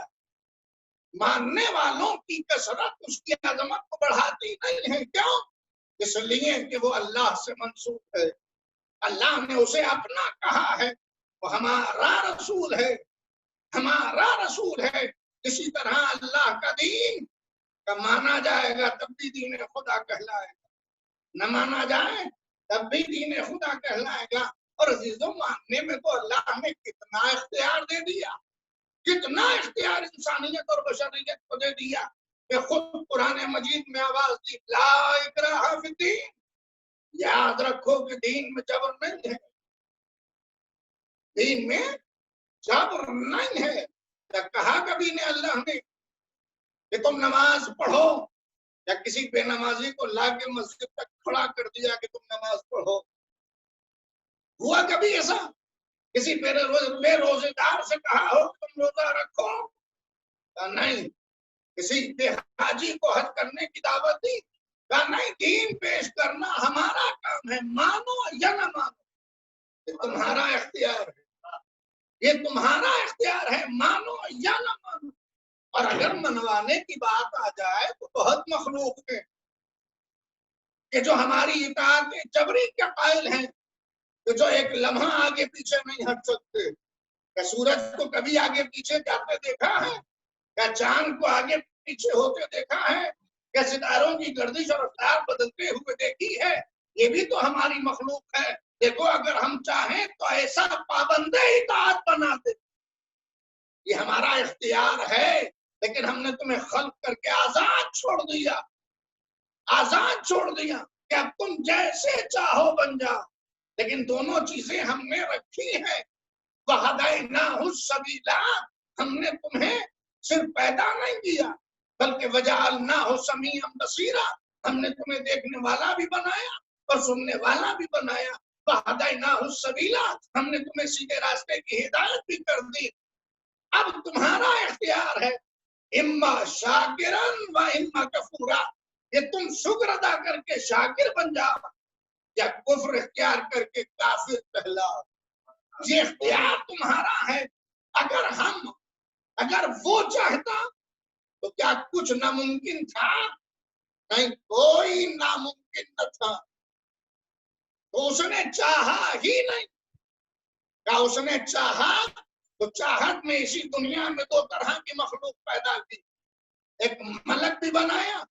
मानने वालों की कसरत उसकी अजमत को बढ़ाती नहीं है। क्यों? इसलिए कि वो अल्लाह से मंसूब है, अल्लाह ने उसे अपना कहा है, वो हमारा रसूल है, हमारा रसूल है। इसी तरह अल्लाह का दीन का माना जाएगा तब भी दीन खुदा कहलाएगा, न माना जाए तब भी दीन खुदा कहलाएगा। और अजीजों, मानने में तो अल्लाह ने कितना इख्तियार दे दिया, कितना इख्तियार इंसानियत और बशरियत को दे दिया कि खुद कुरान मजीद में आवाज दी, ला इकराहा फिद्दीन। याद रखो कि दीन में जबर नहीं है, दीन में जबर नहीं है। कहा कभी ने अल्लाह ने कि तुम नमाज पढ़ो, या किसी बेनमाजी को लाके मस्जिद तक खड़ा कर दिया कि तुम नमाज पढ़ो? हुआ कभी ऐसा? किसी बेरोजेदार से कहा हो तुम रोजा रखो? नहीं। किसी बेहाजी को हज करने की दावत दी? नहीं। दीन पेश करना हमारा काम है, मानो या न मानो, ये तुम्हारा इख्तियार है, ये तुम्हारा इख्तियार है, मानो या न मानो। और अगर मनवाने की बात आ जाए तो बहुत मखलूक है कि जो हमारी इताअत जबरी के कायल हैं, कि जो एक लम्हा आगे पीछे नहीं हट सकते। क्या सूरज को कभी आगे पीछे जाते देखा है? क्या चांद को आगे पीछे होते देखा है? क्या सितारों की गर्दिश और रफ्तार बदलते हुए देखी है? ये भी तो हमारी मखलूक है। देखो, अगर हम चाहें तो ऐसा पाबंदे इताअत बना दे, ये हमारा इख्तियार है, लेकिन हमने तुम्हें खल्क करके आजाद छोड़ दिया, आजाद छोड़ दिया कि अब तुम जैसे चाहो बन जाओ। लेकिन दोनों चीजें हमने रखी है। वहदैनाहु सबीला, हमने तुम्हें सिर्फ पैदा नहीं किया बल्कि वजअलनाहु समीअन बसीरा, हमने तुम्हें देखने वाला भी बनाया और सुनने वाला भी बनाया। वहदैनाहु सबीला, हमने तुम्हें सीधे रास्ते की हिदायत भी कर दी। अब तुम्हारा इख्तियार है, इम्मा शाकिरन व इम्मा कफूरा, ये तुम शुक्र अदा करके शाकिर बन जाओ या कुफ्र इख्तियार करके काफिर कहलाओ। ये इख्तियार तुम्हारा है। अगर वो चाहता तो क्या कुछ नामुमकिन था? नहीं, कोई नामुमकिन न था। तो उसने चाहा ही नहीं। क्या उसने चाहा? तो चाहत में इसी दुनिया में 2 तरह की मखलूक पैदा की, एक मलक भी बनाया,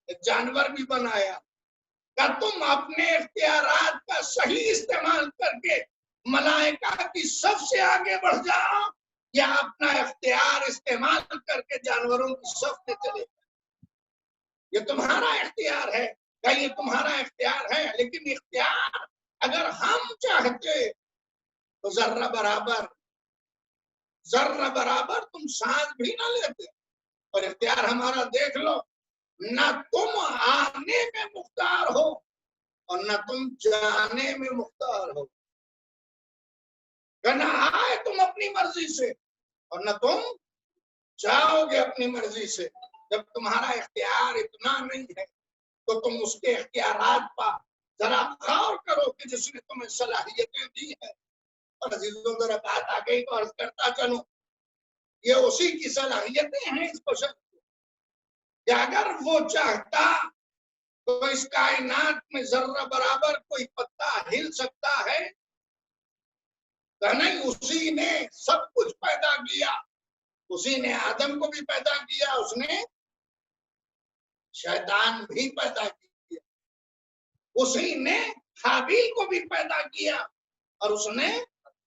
एक जानवर भी बनाया। क्या तुम अपने इख्तियारात का सही इस्तेमाल करके मलाइका की सबसे आगे बढ़ जाओ, या अपना इख्तियार इस्तेमाल करके जानवरों की सफ में चले जाओ? ये तुम्हारा इख्तियार है क्या ये तुम्हारा इख्तियार है? लेकिन इख्तियार अगर हम चाहते तो जर्रा बराबर तुम सांस भी ना लेते। और इख्तियार हमारा देख लो, न तुम आने में मुख्तार हो और न तुम जाने में मुख्तार हो। न आए तुम अपनी मर्जी से और न तुम जाओगे अपनी मर्जी से। जब तुम्हारा इख्तियार इतना नहीं है तो तुम उसके इख्तियारात पर जरा गौर करो कि जिसने तुम्हें सलाहियतें दी है। और अजीजों, जरा बात आगे तो अर्ज करता चलूं, ये उसी की सलाहियतें हैं इस बशर को, कि अगर वो चाहता तो इस कायनात में जर्रा बराबर कोई पत्ता हिल सकता है? तो नहीं, उसी ने सब कुछ पैदा किया। उसी ने आदम को भी पैदा किया, उसने शैतान भी पैदा किया, उसी ने हाबिल को भी पैदा किया और उसने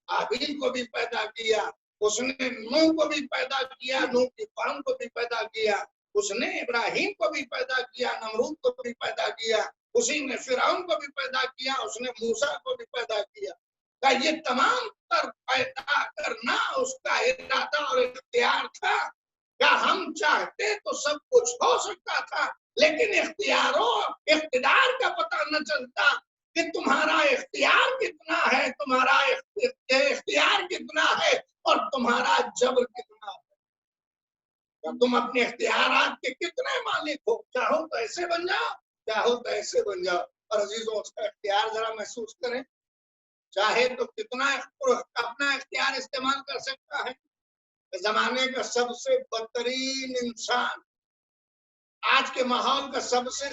हाबिल को भी पैदा किया। उसने नूह को भी पैदा किया, नूह की कौम को भी पैदा किया। उसने इब्राहिम को भी पैदा किया, नमरूद को भी पैदा किया। उसी ने फिरौन को भी पैदा किया, उसने मूसा को भी पैदा किया। का ये तमाम तर पैदा करना उसका इरादा और इख्तियार था। क्या हम चाहते तो सब कुछ हो सकता था, लेकिन इख्तियार का पता न चलता कि तुम्हारा इख्तियार कितना है, तुम्हारा इख्तियार कितना है और तुम्हारा जबर कितना है। तो तुम अपने इख्तियारात के कितने मालिक हो? चाहो तो ऐसे बन जाओ, चाहो तो ऐसे बन जाओ। और अजीजों, उसका इख्तियार जरा महसूस करें। चाहे तो कितना अपना इख्तियार इस्तेमाल कर सकता है। जमाने का सबसे बदतरीन इंसान, आज के माहौल का सबसे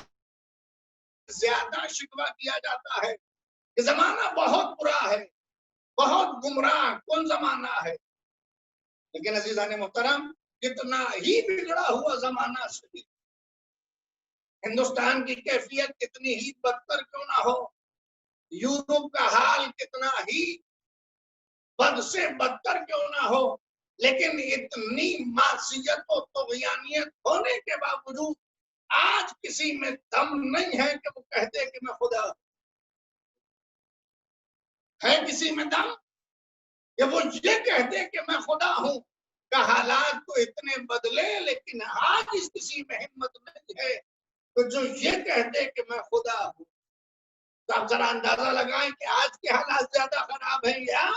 ज्यादा शिकवा किया जाता है कि जमाना बहुत बुरा है, बहुत गुमराह कौन जमाना है। लेकिन अजीजान मोहतरम, कितना ही बिगड़ा हुआ जमाना से हिंदुस्तान की कैफियत कितनी ही बदतर क्यों ना हो, यूरोप का हाल कितना ही बद से बदतर क्यों ना हो, लेकिन इतनी मासियत और तुग़यानियत होने के बावजूद आज किसी में दम नहीं है कि वो कहते कि मैं खुदा है। किसी में दम कि वो ये कहते कि मैं खुदा हूं। का हालात तो इतने बदले, लेकिन आज इस किसी में हिम्मत नहीं है तो जो ये कहते कि मैं खुदा हूं। तो आप जरा अंदाजा लगाएं कि आज के हालात ज्यादा खराब हैं या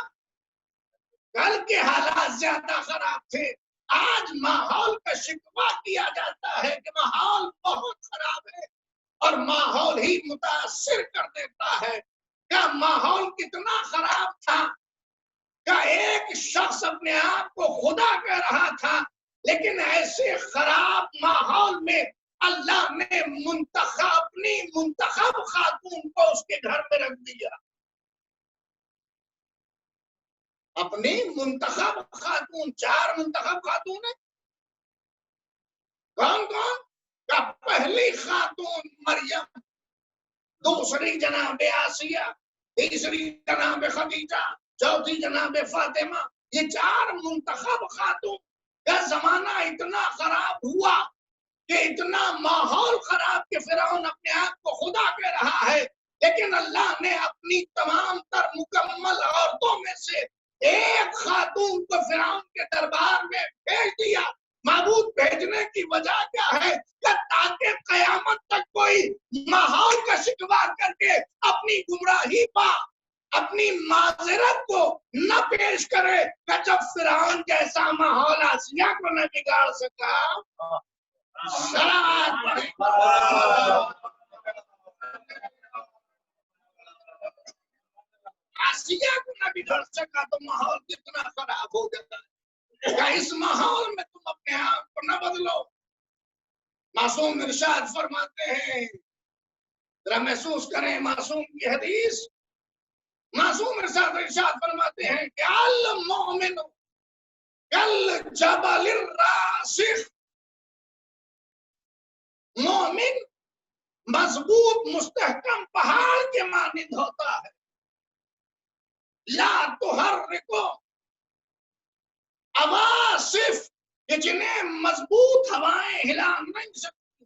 कल के हालात ज्यादा खराब थे। आज माहौल का शिकवा किया जाता है कि माहौल बहुत खराब है और माहौल ही मुतासिर कर देता है। क्या माहौल कितना खराब था? क्या एक शख्स अपने आप को खुदा कह रहा था, लेकिन ऐसे खराब माहौल में अल्लाह ने अपनी मुंतखब खातून को उसके घर में रख दिया। अपनी मुंतखब खातून, 4 मुंतखब खातून है। कौन कौन? का पहली खातून मरियम, दूसरी जनाबे आसिया, तीसरी जनाबे खदीजा, चौथी जनाबे फातिमा। ये 4 मुंतखब खातून। का जमाना इतना खराब हुआ कि इतना माहौल खराब कि फिरौन अपने आप को खुदा कह रहा है, लेकिन अल्लाह ने अपनी तमाम तर मुकम्मल औरतों में से एक खातून को फिरौन के दरबार में भेज दिया। माबूद भेजने की वजह क्या है? ताकि कयामत तक कोई माहौल का शिकवा करके अपनी गुमराही पा अपनी माजरत को न पेश करे। जब फिरौन जैसा माहौल आसिया को न बिगाड़ सका, आसिया को न बिगड़ सका तो माहौल कितना खराब हो जाता है। क्या इस माहौल में तुम अपने आप को न बदलो? मासूम इरशाद फरमाते हैं, जरा महसूस करें मासूम की हदीस। मासूम इरशाद फरमाते हैं कि अल मोमिन कल जबलिर रासिख, मोमिन मजबूत मुस्तहकम पहाड़ के मानिंद होता है। ला तुहर्रिको अवासिफ, जिन्हें मजबूत हवाएं हिला नहीं सकती।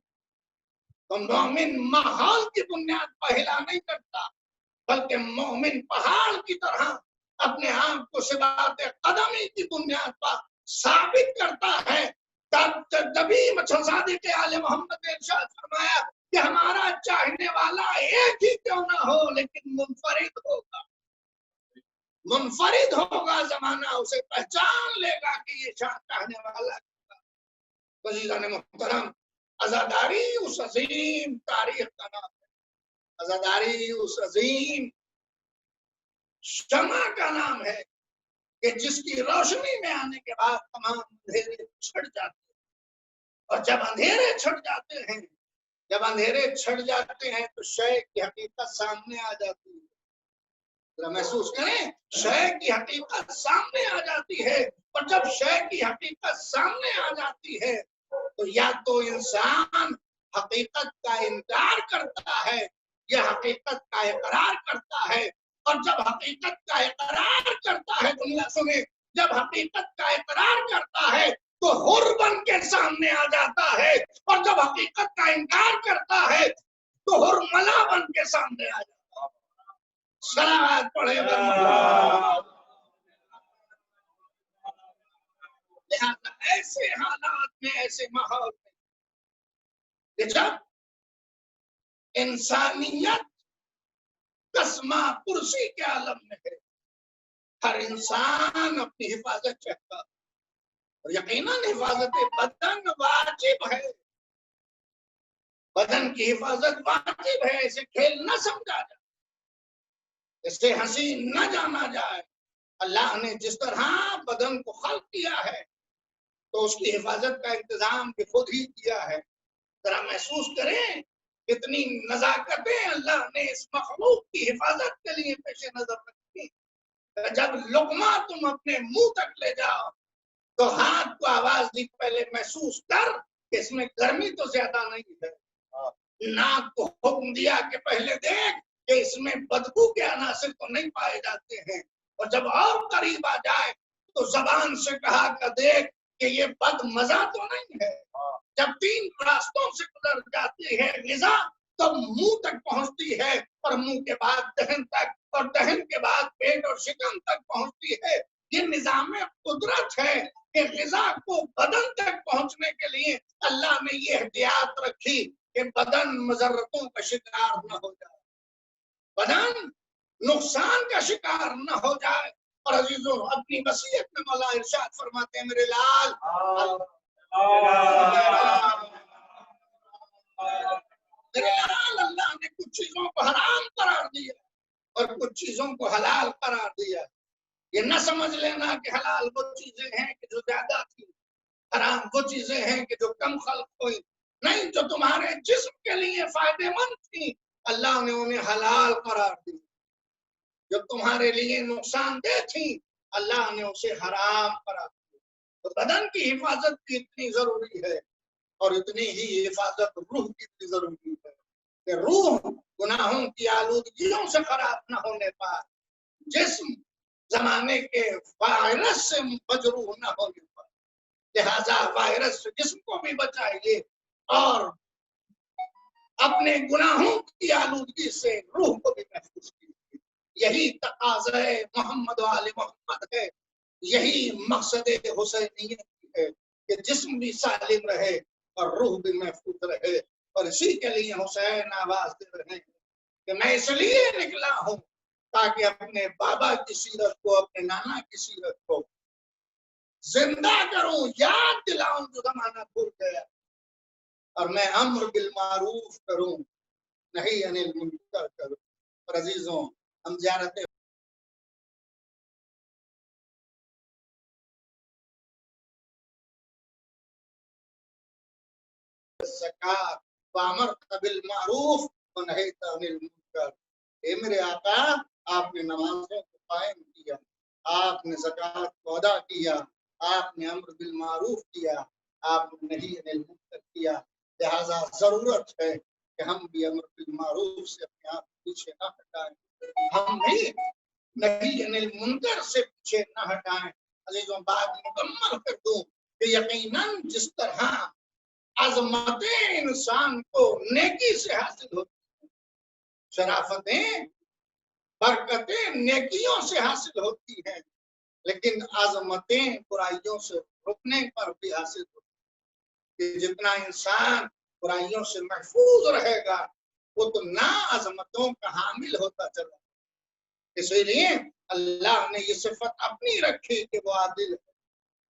तो मोमिन माहौल की बुनियाद पर हिला नहीं करता, बल्कि मोमिन पहाड़ की तरह अपने आप को सिबात कदमी की बुनियाद पर साबित करता है। तभी मछलसादी के आले मोहम्मद ने इरशाद फरमाया कि हमारा चाहने वाला एक ही क्यों ना हो, लेकिन मुनफरिद होगा। मुनफरिद होगा, जमाना उसे पहचान लेगा कि ये चाहने वाला। अज़ीज़ान मुहतरम, आजादारी उस अजीम तारीख का नाम है, आजादारी उस अजीम शमा का नाम है कि जिसकी रोशनी में आने के बाद तमाम अंधेरे छट जाते हैं। और जब अंधेरे छट जाते हैं, जब अंधेरे छट जाते हैं तो शय की हकीकत सामने आ जाती है। जरा महसूस करें, शय की हकीकत सामने आ जाती है। और जब शय की हकीकत सामने आ जाती है तो या तो इंसान हकीकत का इनकार करता है या हकीकत का इकरार करता है। और जब हकीकत का इकरार करता है, दुनिया सुने, जब हकीकत का इकरार करता है तो हुर बन के सामने आ जाता है। और जब हकीकत का इनकार करता है तो हुरमला बन के सामने आ जाता है। सलावत पढ़े। लिहाजा ऐसे हालात में, ऐसे माहौल में, जब इंसानियत कसमा पुरसी के आलम में है, हर इंसान अपनी हिफाजत चाहता है। और यकीनन हिफाजत बदन वाजिब है, बदन की हिफाजत वाजिब है। इसे खेल न समझा जाए, इसे हंसी न जाना जाए। अल्लाह ने जिस तरह बदन को खल्क किया है तो उसकी हिफाजत का इंतजाम भी खुद ही किया है। जरा महसूस करें कितनी नजाकतें अल्लाह ने इस मखलूक की हिफाजत के लिए पेश नजर रखी। जब लुकमा तुम अपने मुंह तक ले जाओ तो हाथ को आवाज दी, पहले महसूस कर कि इसमें गर्मी तो ज्यादा नहीं है। नाक को हुक्म दिया कि पहले देख कि इसमें बदबू के अनासिर तो नहीं पाए जाते हैं। और जब और करीब आ जाए तो जबान से कहा कि देख कि ये बदमजा तो नहीं है। जब 3 रास्तों से गुजर जाती है ग़िज़ा तो मुंह तक पहुंचती है, और मुंह के बाद दहन तक, और दहन के बाद पेट और शिकम तक पहुंचती है। ये निज़ाम कुदरत है कि ग़िज़ा को बदन तक पहुंचने के लिए अल्लाह ने ये एहतियात रखी कि बदन मज़र्रतों का शिकार न हो जाए, बदन नुकसान का शिकार न हो जाए। और अजीजों, अपनी वसीयत में मौला इरशाद फरमाते हैं, मेरे लाल अल्लाह ने कुछ चीजों को हराम करार दिया और कुछ चीजों को हलाल करार दिया। ये न समझ लेना कि हलाल वो चीजें हैं कि जो ज्यादा थी, हराम वो चीजें हैं कि जो कम खल्क हुई। नहीं, जो तुम्हारे जिस्म के लिए फायदेमंद थी अल्लाह ने उन्हें हलाल करार दी। जो तुम्हारे लिए नुकसानदेह थी अल्लाह ने उसे हराम करार दिया। तो बदन की हिफाजत भी इतनी जरूरी है और इतनी ही हिफाजत रूह की भी जरूरी है कि रूह गुनाहों की आलूदगियों से खराब न होने पाए, जिस्म जमाने के वायरस से मजरूह न होने पाए। लिहाजा वायरस से जिस्म को भी बचाइए और अपने गुनाहों की आलूदगी से रूह को भी महफूज कीजिए। यही तकाज़ा मोहम्मद वाले मोहम्मद है, यही मकसद हुसैनियत है कि जिस्म भी सालिम रहे और रूह भी महफूज रहे। और इसी के लिए हुसैन आवाज दे रहे हैं कि मैं इसलिए निकला हूं ताकि अपने बाबा की सीरत को, अपने नाना की सीरत को जिंदा करूं, याद दिलाऊं जो जमाना भूल गया, और मैं अम्र बिल मारूफ करूं, नहीं अनिल मुनकर करूं। और अजीजों, हम ज़ियारत ज़कात वामर बिल मारूफ व नहीत अनिल मुनकर। ए मेरे आका, आपने नमाजों को कायम किया, आपने ज़कात को अदा किया, आपने अम्र बिल मारूफ किया, आपने नही अनिल मुनकर किया। लिहाजा जरूरत है कि हम भी अम्र बिल मारूफ से अपने आप पीछे न हटाएं, हम भी नही अनिल मुनकर से पीछे न हटाएं। अजीजों, बात मुकम्मल कर दूं कि यकीनन जिस तरह अजमतें इंसान को नेकी से हासिल होती है, शराफतें बरकतें नेकियों से हासिल होती हैं, लेकिन अजमतें बुराइयों से रुकने पर भी हासिल होती है। कि जितना इंसान बुराइयों से महफूज रहेगा वो तो ना अजमतों का हामिल होता चला। इसीलिए अल्लाह ने ये सिफत अपनी रखी कि वो आदिल है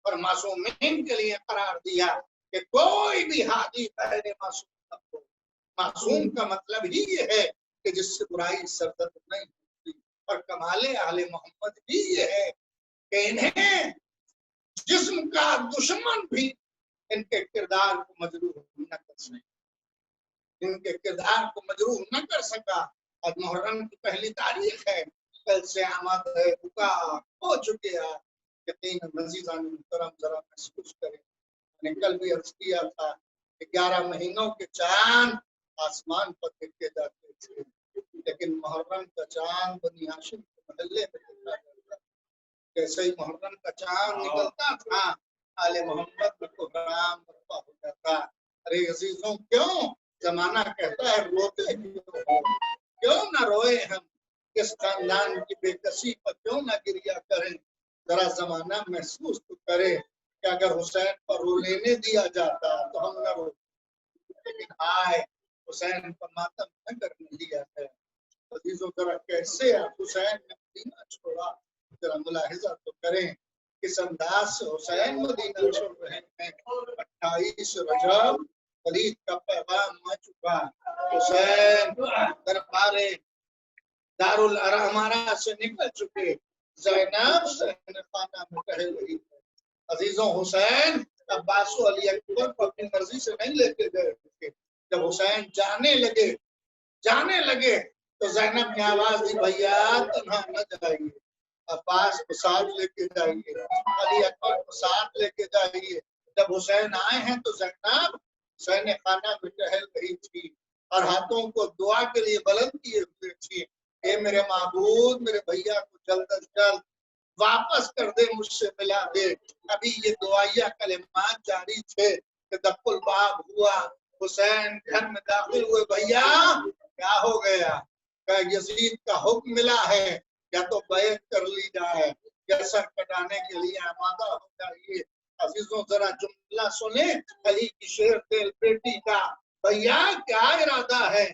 और मासूमीन के लिए करार दिया कि कोई भी हादी पहले मासूम न हो। मासूम का मतलब ही ये है कि जिससे बुराई सरदर्द नहीं होती, और कमाले आले मोहम्मद भी ये है कि इन्हें जिस्म का दुश्मन भी इनके किरदार को मजरूह न कर सके, इनके किरदार को मजरूह न कर सका। और मुहर्रम की पहली तारीख है, कल से आमद है, बुका हो चुके हैं। यकीन मजीदान मुहतरम जरा महसूस करें, मैंने कल भी अर्ज किया था कि 11 महीनों के चांद आसमान पर देखे जाते थे, लेकिन मुहर्रम का चांद बनी हाशिम के महल्ले में देखा जाता था। जैसे ही मुहर्रम का चांद निकलता था, आले मोहम्मद में कोहराम बर्पा हो जाता। अरे अजीजों, क्यों जमाना कहता है रोते क्यों हो, क्यों ना रोए हम, किस खानदान की बेकसी पर क्यों ना गिरिया करें। जरा जमाना महसूस तो करे कि अगर हुसैन पर रो लेने दिया जाता तो हम न रो, लेकिन आए हुसैन पर मातम न करने दिया है। अजीजों, जरा कैसे हुसैन ने मदीना छोड़ा, जरा मुलाहिजा तो करें किस अंदाज से हुसैन मदीना छोड़ रहे हैं। 28 रजब खलीद का पैगाम आ चुका, हुसैन दरबारे दारुल अरहमारा से निकल चुके, ज़ैनब सहन खाना में टहल रही है। अजीजों, हुसैन अब्बास अली अकबर को अपनी मर्जी से नहीं लेके गए थे। जब हुसैन जाने लगे तो ज़ैनब ने आवाज दी, भैया तन्हा न जाइए, अब्बास को साथ लेके जाइए, अली अकबर को साथ लेके जाइए। जब हुसैन आए हैं तो ज़ैनब सहन खाना में टहल रही थी और हाथों को दुआ के लिए बुलंद किए हुए थी। हे मेरे महबूब, मेरे भैया को जल्द अज जल्द वापस कर दे, मुझसे मिला दे। अभी ये दुआया कलिमात जारी थे कि दक्कुल बाब हुआ, हुसैन घर में दाखिल हुए। भैया क्या हो गया? क्या यजीद का हुक्म मिला है, या तो बैत कर ली जाए या सर कटाने के लिए आमादा हो जाइए। अजीजों, जरा जुमला सुने अली की शेर तेल बेटी का। भैया क्या इरादा है?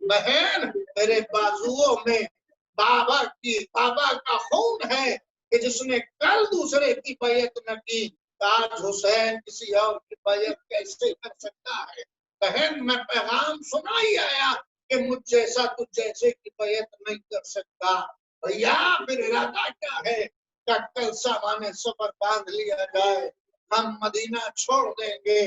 बहन, मेरे बाजुओं में बाबा का खून है कि जिसने कल दूसरे की बैत न की, आज हुसैन किसी और की बैत कैसे कर सकता है? बहन, मैं पैगाम सुना ही आया कि मुझ जैसा तुझ जैसे की बैत नहीं कर सकता। भैया फिर इरादा क्या है? कल सामान्य सफर बांध लिया जाए, हम मदीना छोड़ देंगे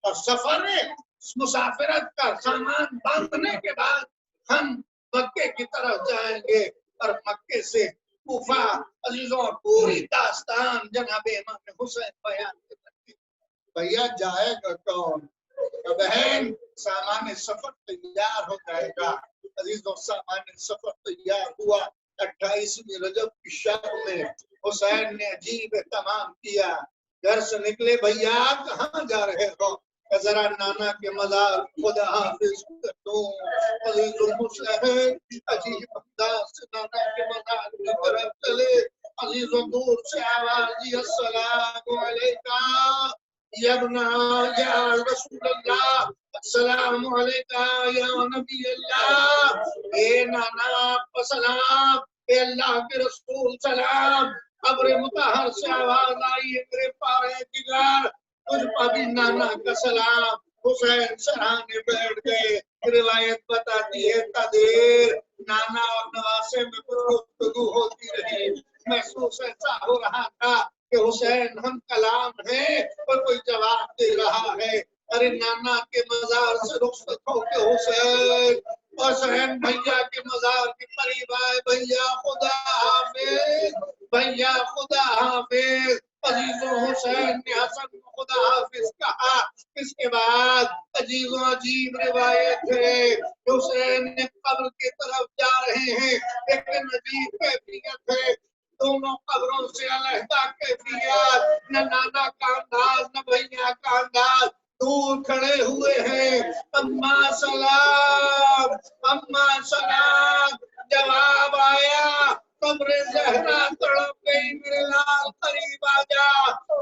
और सफर में मुसाफिरत का सामान बांधने के बाद हम मक्के की तरफ जाएंगे और मक्के से कूफा। अजीजों, पूरी दास्तान जनाब इमाम हुसैन बयान करते। भैया जाएगा कौन? बहन, सामान्य सफर तैयार हो जाएगा। अजीजों, सामान्य सफर तैयार हुआ। 28वीं रजब की शब में हुसैन ने अजीब तमाम किया, घर से निकले। भैया कहाँ जा रहे हो? जरा नाना के मज़ार खुदा हाफिज कर दूं। अजीजुल हुसैन अजीब अंदाज से नाना के मज़ार की तरफ चले। अजीजों, दूर से आवाज दी, अस्सलामु अलैका यबना या रसूल अल्लाह, अस्सलामु अलैका या नबी अल्लाह। ए नाना सलाम, ए अल्लाह के रसूल सलाम। कब्र मुतहर से आवाज आई, मेरे पारे दिगार तुझ पर भी नाना का सलाम। हुसैन सराहने बैठ गए। रिवायत बताती है तदेर नाना और नवासे में गुफ्तगू होती रही। महसूस ऐसा हो रहा था कि हुसैन हम कलाम है और कोई जवाब दे रहा है। अरे नाना के मजार से रुखसत होके हुसैन और सहन भैया के मजार के करीब आए। भैया खुदा हाफिज, भैया खुदा हाफिज। अजीजों, हुसैन ने हसन को खुदा हाफिज कहा। इसके बाद अजीजों अजीब रिवायत है, हुसैन ने कब्र की तरफ जा रहे हैं, लेकिन अजीब कैफियत है। दोनों कब्रों से अलहदा कैफियत, न नाना का अंदाज न भैया का अंदाज, दूर खड़े हुए हैं। अम्मा सलाम, अम्मा सलाम। जवाब आया, कब्र ज़हरा तड़प गई, मेरे लाल करीब आ जा।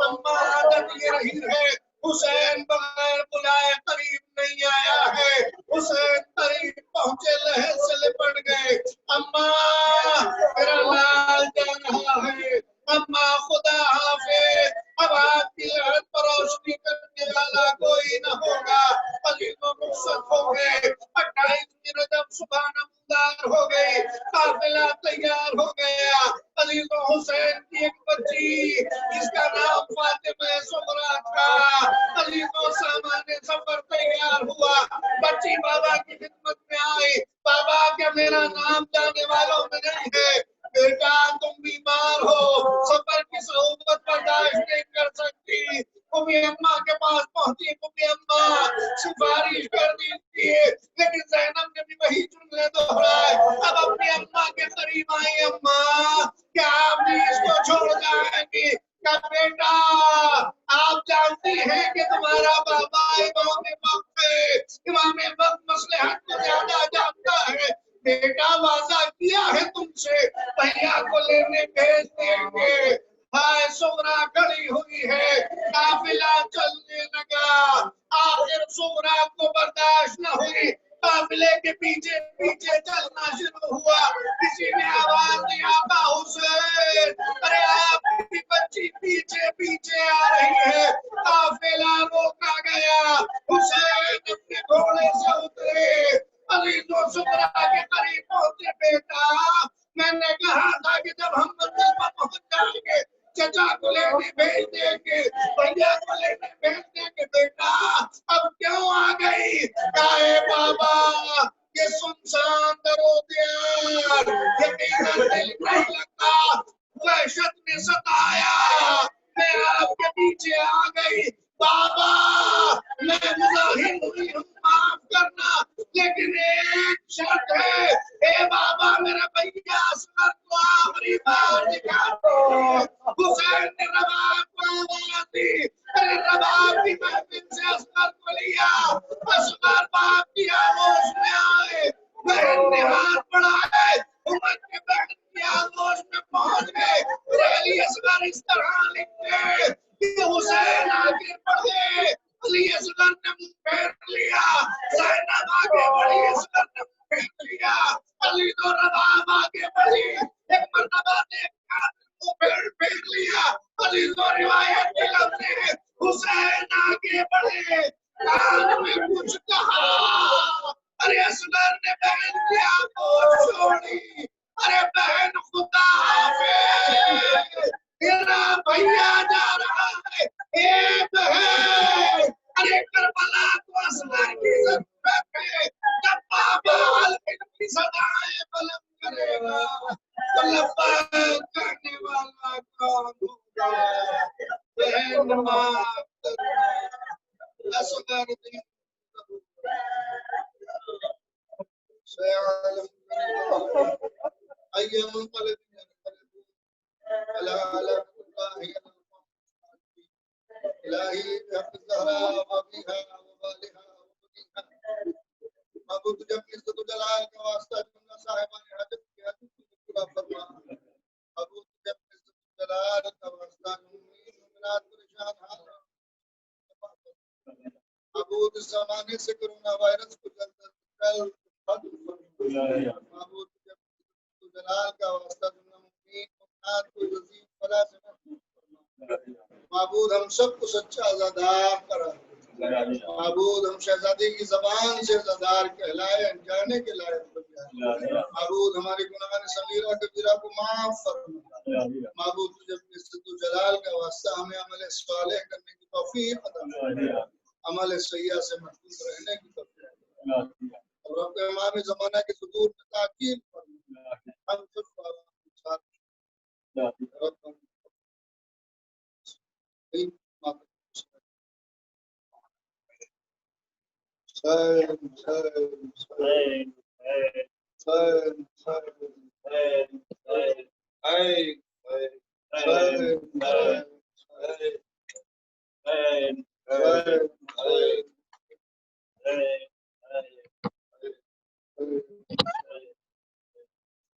अम्मा आदत ये रही है, हुसैन बगैर बुलाए करीब नहीं आया है। हुसैन करीब पहुंचे, लहर से लिपट गए। अम्मा मेरा लाल जा रहा है, अम्मा खुदा हाफिज। अब आपकी लहर पर रोशनी करने वाला कोई न होगा। अजीजों रुखसत हो गए, 28 रजब सुबह नमदार हो गई, काफिला तैयार हो गया। अजीजों हुसैन की एक बच्ची जिसका नाम फातिमा सुगरा था, अजीजों सामान्य सफर तैयार हुआ। बच्ची बाबा की खिदमत में आई, बाबा क्या मेरा नाम जाने वालों में नहीं है? बेटा तुम बीमार हो, सफर की सोबत बर्दाश्त नहीं कर सकती। उम्मी अम्मा के पास पहुंची, उम्मी अम्मा सिफारिश कर दीजिए, लेकिन ज़ैनब ने भी वही जुमले दोहराए। अब अपनी अम्मा के करीब आई, अम्मा क्या आप भी इसको छोड़ जाएंगी? क्या बेटा आप जानती हैं कि तुम्हारा बाबा इमाम वक्त मसलहत को ज्यादा जानता है। बेटा वादा किया है तुमसे, भैया को लेने भेज देंगे। हाय सुगरा खड़ी हुई है, काफिला चलने लगा। आखिर सुगरा को बर्दाश्त न हुई, काफिले के पीछे पीछे चलना शुरू हुआ। किसी ने आवाज दिया, आका हुसैन, अरे आपकी बच्ची पीछे पीछे आ रही है। काफिला रोका गया, हुसैन अपने घोड़े से उतरे, अजीजों सुगरा के करीब पहुंचे। बेटा मैंने कहा था कि जब हम मंजिल पर पहुंच जाएंगे चचा को लेने भेज देंगे, भैया को लेने भेज देंगे। बेटा अब क्यों आ गई? काहे बाबा ये सुनसान दरोदियार, यकीनन दिल नहीं लगता, वहशत ने सताया, मैं आपके पीछे आ गई। बाबा मैं मुजाहिर हुई हूँ, माफ करना, लेकिन एक शर्त है। ए बाबा मेरा भैया असगर को आखिरी बार दिखा दो। हुसैन ने रबाब को आवाज दी, अरे रबाब की महफिल से असगर को लिया। असगर बाप की आगोश में आए, बहन ने हाथ बढ़ाए, उमर के बहन की आगोश में पहुंच गए। रैली असगर इस तरह लिखे कि हुसैन आगे बढ़े, अली असगर ने मुंह फेर लिया, ज़ैनब आगे बढ़ी, असगर ने मुंह फेर लिया, अली तो रबाब आगे बढ़ी, एक मर्तबा देखा मुंह फेर लिया, अली तो रिवायत के लफ्ज़ है, हुसैन आगे बढ़े, कान में कुछ कहा, अरे असगर ने बहन की आंखों छोड़ी, अरे बहन खुदा हाफिज, तेरा भैया जा रहा है। ए बहन, अरे करबला को असगर की जरूरत है, जब बाबा हल्के की सदाएं बुलंद करेगा तो लब्बैक करने वाला कौन होगा? बहन माफ करना, असगर दी सयालम अय्यम कल इलाही ज़हरा वबीहा ववालिहा वबनीहा। महबूब तुझे अपनी इज्जत जलाल का वास्ता जुमला साहिबान हाजत की हाजत को पूरा फरमा। महबूब तुझे अपनी इज्जत जलाल का वास्ता मुमिनात परेशान हाल। महबूब इस ज़माने से कोरोना वायरस को जल्द महबूब तुझे अपनी जलाल का वास्ता जुमला मुमिनात को यजीद फला से महबूब हम सबको सच्चा अज़ादार करा। महबूब हम शहजादी की जबान से अज़ादार कहलाए, अनजाने के लायक बन जाए। महबूब हमारे गुनाह सगीरा कबीरा को माफ फरमा। महबूब तुझे अपने इज्जत जलाल का वास्ता हमें अमल सालेह करने की तौफीक अता फरमा, अमल सय्या से महफूज रहने की तौफीक और रब्बे इमाम ज़माना के सुदूर में ताकील फरमा। हम सब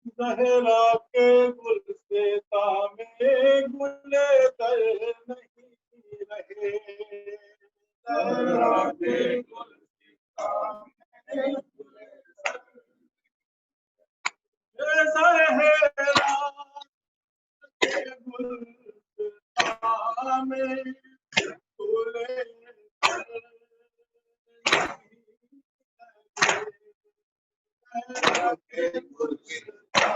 सहरा के गुल से तामे गुले तर नहीं रहे, सहरा के गुल से तामे गुले सहरा के गुल से तामे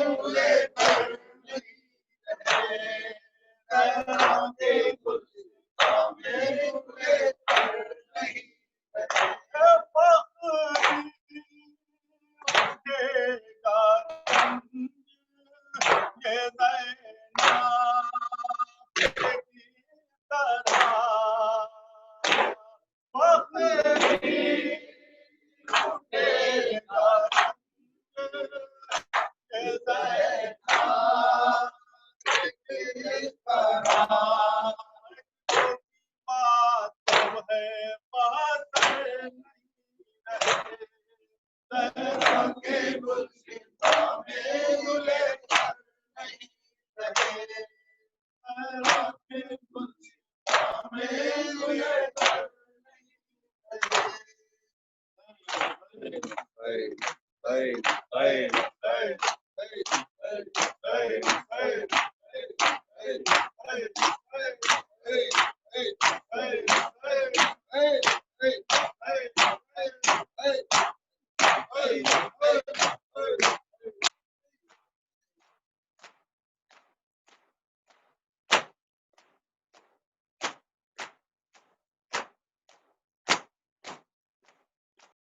गुले तर सहरा के गुल से